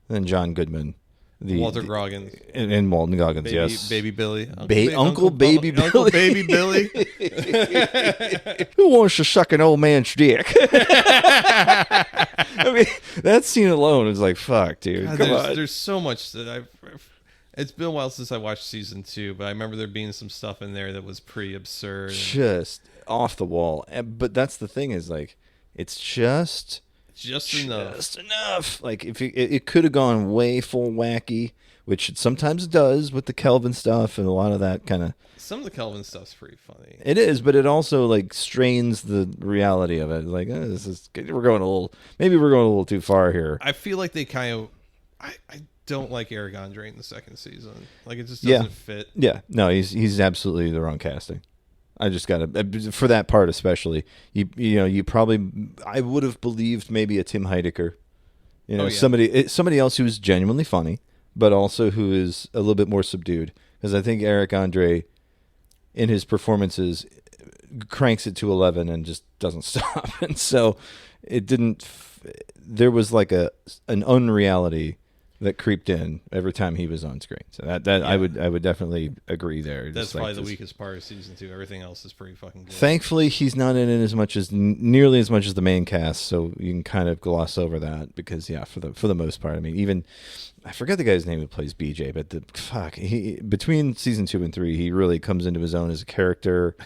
than John Goodman.
Walter Goggins.
And Walton Goggins, yes.
Baby Billy.
Uncle Baby Billy.
Uncle Baby Billy.
Who wants to suck an old man's dick? I mean, that scene alone is like, fuck, dude.
God,
Come on.
There's so much that it's been a while since I watched season 2, but I remember there being some stuff in there that was pretty absurd.
Just off the wall. But that's the thing is, like, it's just enough. Like, if it could have gone way full wacky, which it sometimes does with the Kelvin stuff and a lot of that kind of.
Some of the Kelvin stuff's pretty funny.
It is, but it also like strains the reality of it. Like, maybe we're going a little too far here.
I feel like they kind of. I don't like Eric Andre in the second season. Like, it just doesn't fit.
Yeah, no, he's absolutely the wrong casting. I just gotta, for that part especially. You probably, I would have believed maybe a Tim Heidecker, somebody else who's genuinely funny, but also who is a little bit more subdued. Because I think Eric Andre, in his performances, cranks it to 11 and just doesn't stop. And so it didn't. There was like an unreality that creeped in every time he was on screen. So that I would definitely agree there.
That's probably the weakest part of season 2. Everything else is pretty fucking good.
Thankfully, he's not in it nearly as much as the main cast, so you can kind of gloss over that because for the most part, I mean, even I forget the guy's name who plays BJ, but between season 2 and 3, he really comes into his own as a character.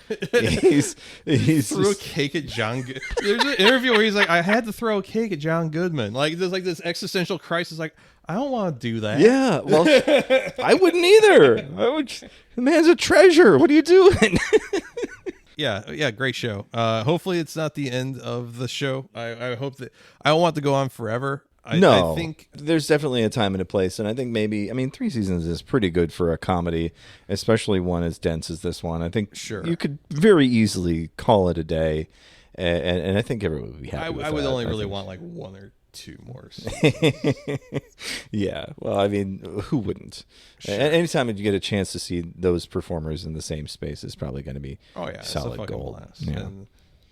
He's
threw a cake at John. There's an interview where he's like, I had to throw a cake at John Goodman. Like, there's like this existential crisis. Like, I don't want to do that.
Yeah, well, I wouldn't either. The man's a treasure. What are you doing?
Yeah, great show. Hopefully, it's not the end of the show. I hope that I don't want it to go on forever. I think
there's definitely a time and a place, and I think 3 seasons is pretty good for a comedy, especially one as dense as this one. I think you could very easily call it a day, and I think everyone would be happy with that.
I would only really want like 1 or 2 more.
Yeah, well, I mean, who wouldn't? Sure. Anytime you get a chance to see those performers in the same space is probably going to be solid gold.
Blast. Yeah. And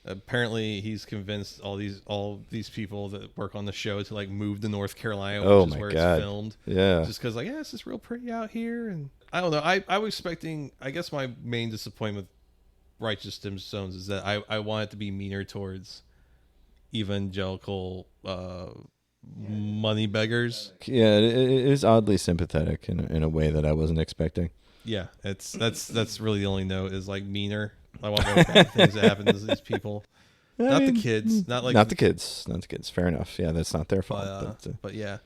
apparently, he's convinced all these people that work on the show to like move to North Carolina, which is where it's filmed.
Yeah,
just because it's just real pretty out here, and I don't know. I was expecting. I guess my main disappointment with Righteous Gemstones is that I want it to be meaner towards evangelical money beggars.
Yeah, it is oddly sympathetic in a way that I wasn't expecting.
Yeah, that's really the only note is like meaner. I want more bad things that happen to these people. Not the kids. Not the
kids. Fair enough. Yeah, that's not their fault.
But yeah,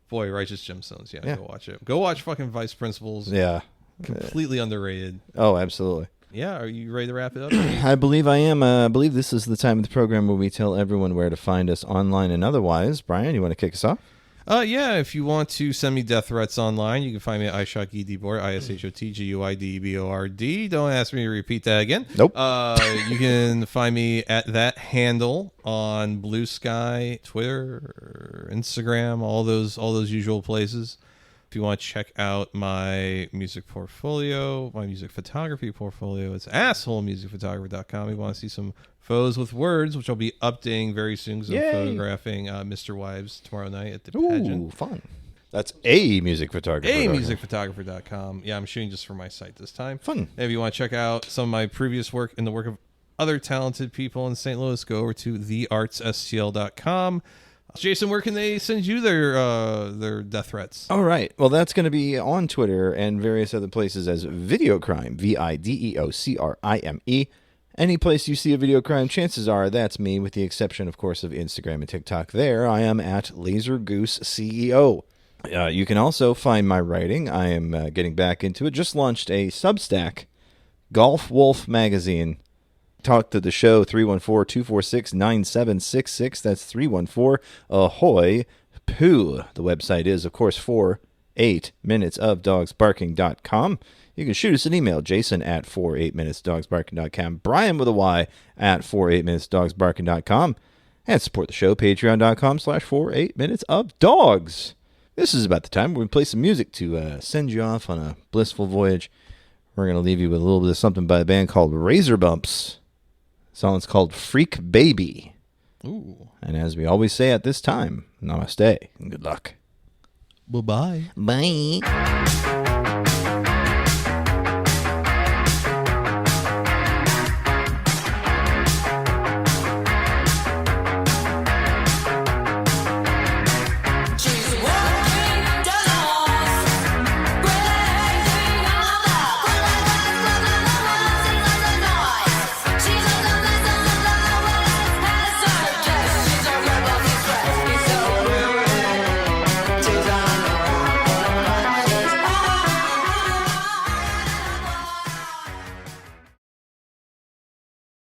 boy, Righteous Gemstones. Yeah, go watch it. Go watch fucking Vice Principals.
Yeah,
completely underrated.
Oh, absolutely.
Yeah, are you ready to wrap it up?
I believe I am. I believe this is the time of the program where we tell everyone where to find us online and otherwise. Brian, you want to kick us off?
Yeah, if you want to send me death threats online, you can find me at iShotGuideboard, ISHOTGUIDBORD. Don't ask me to repeat that again.
Nope.
You can find me at that handle on Blue Sky, Twitter, Instagram, all those usual places. If you want to check out my music portfolio, my music photography portfolio, it's assholemusicphotographer.com. You want to see some photos with words, which I'll be updating very soon because I'm photographing Mr. Wives tomorrow night at the pageant.
Ooh, fun. That's a music photographer.
Musicphotographer.com. Yeah, I'm shooting just for my site this time.
Fun.
And if you want to check out some of my previous work and the work of other talented people in St. Louis, go over to theartsstl.com. Jason, where can they send you their death threats?
All right. Well, that's going to be on Twitter and various other places as Videocrime, VIDEOCRIME. Any place you see a video crime, chances are that's me, with the exception, of course, of Instagram and TikTok. There, I am at LaserGooseCEO. You can also find my writing. I am getting back into it. Just launched a Substack, Golf Wolf Magazine. Talk to the show, 314-246-9766. That's 314-AHOY POO. The website is, of course, for 48minutesofdogsbarking.com. You can shoot us an email, Jason at 48minutesdogsbarking.com, Brian with a Y at 48minutesdogsbarking.com, and support the show, patreon.com/48minutesofdogs. This is about the time where we play some music to send you off on a blissful voyage. We're going to leave you with a little bit of something by a band called Razor Bumps. The song's called Freak Baby.
Ooh.
And as we always say at this time, namaste and good luck.
Bye-bye.
Bye.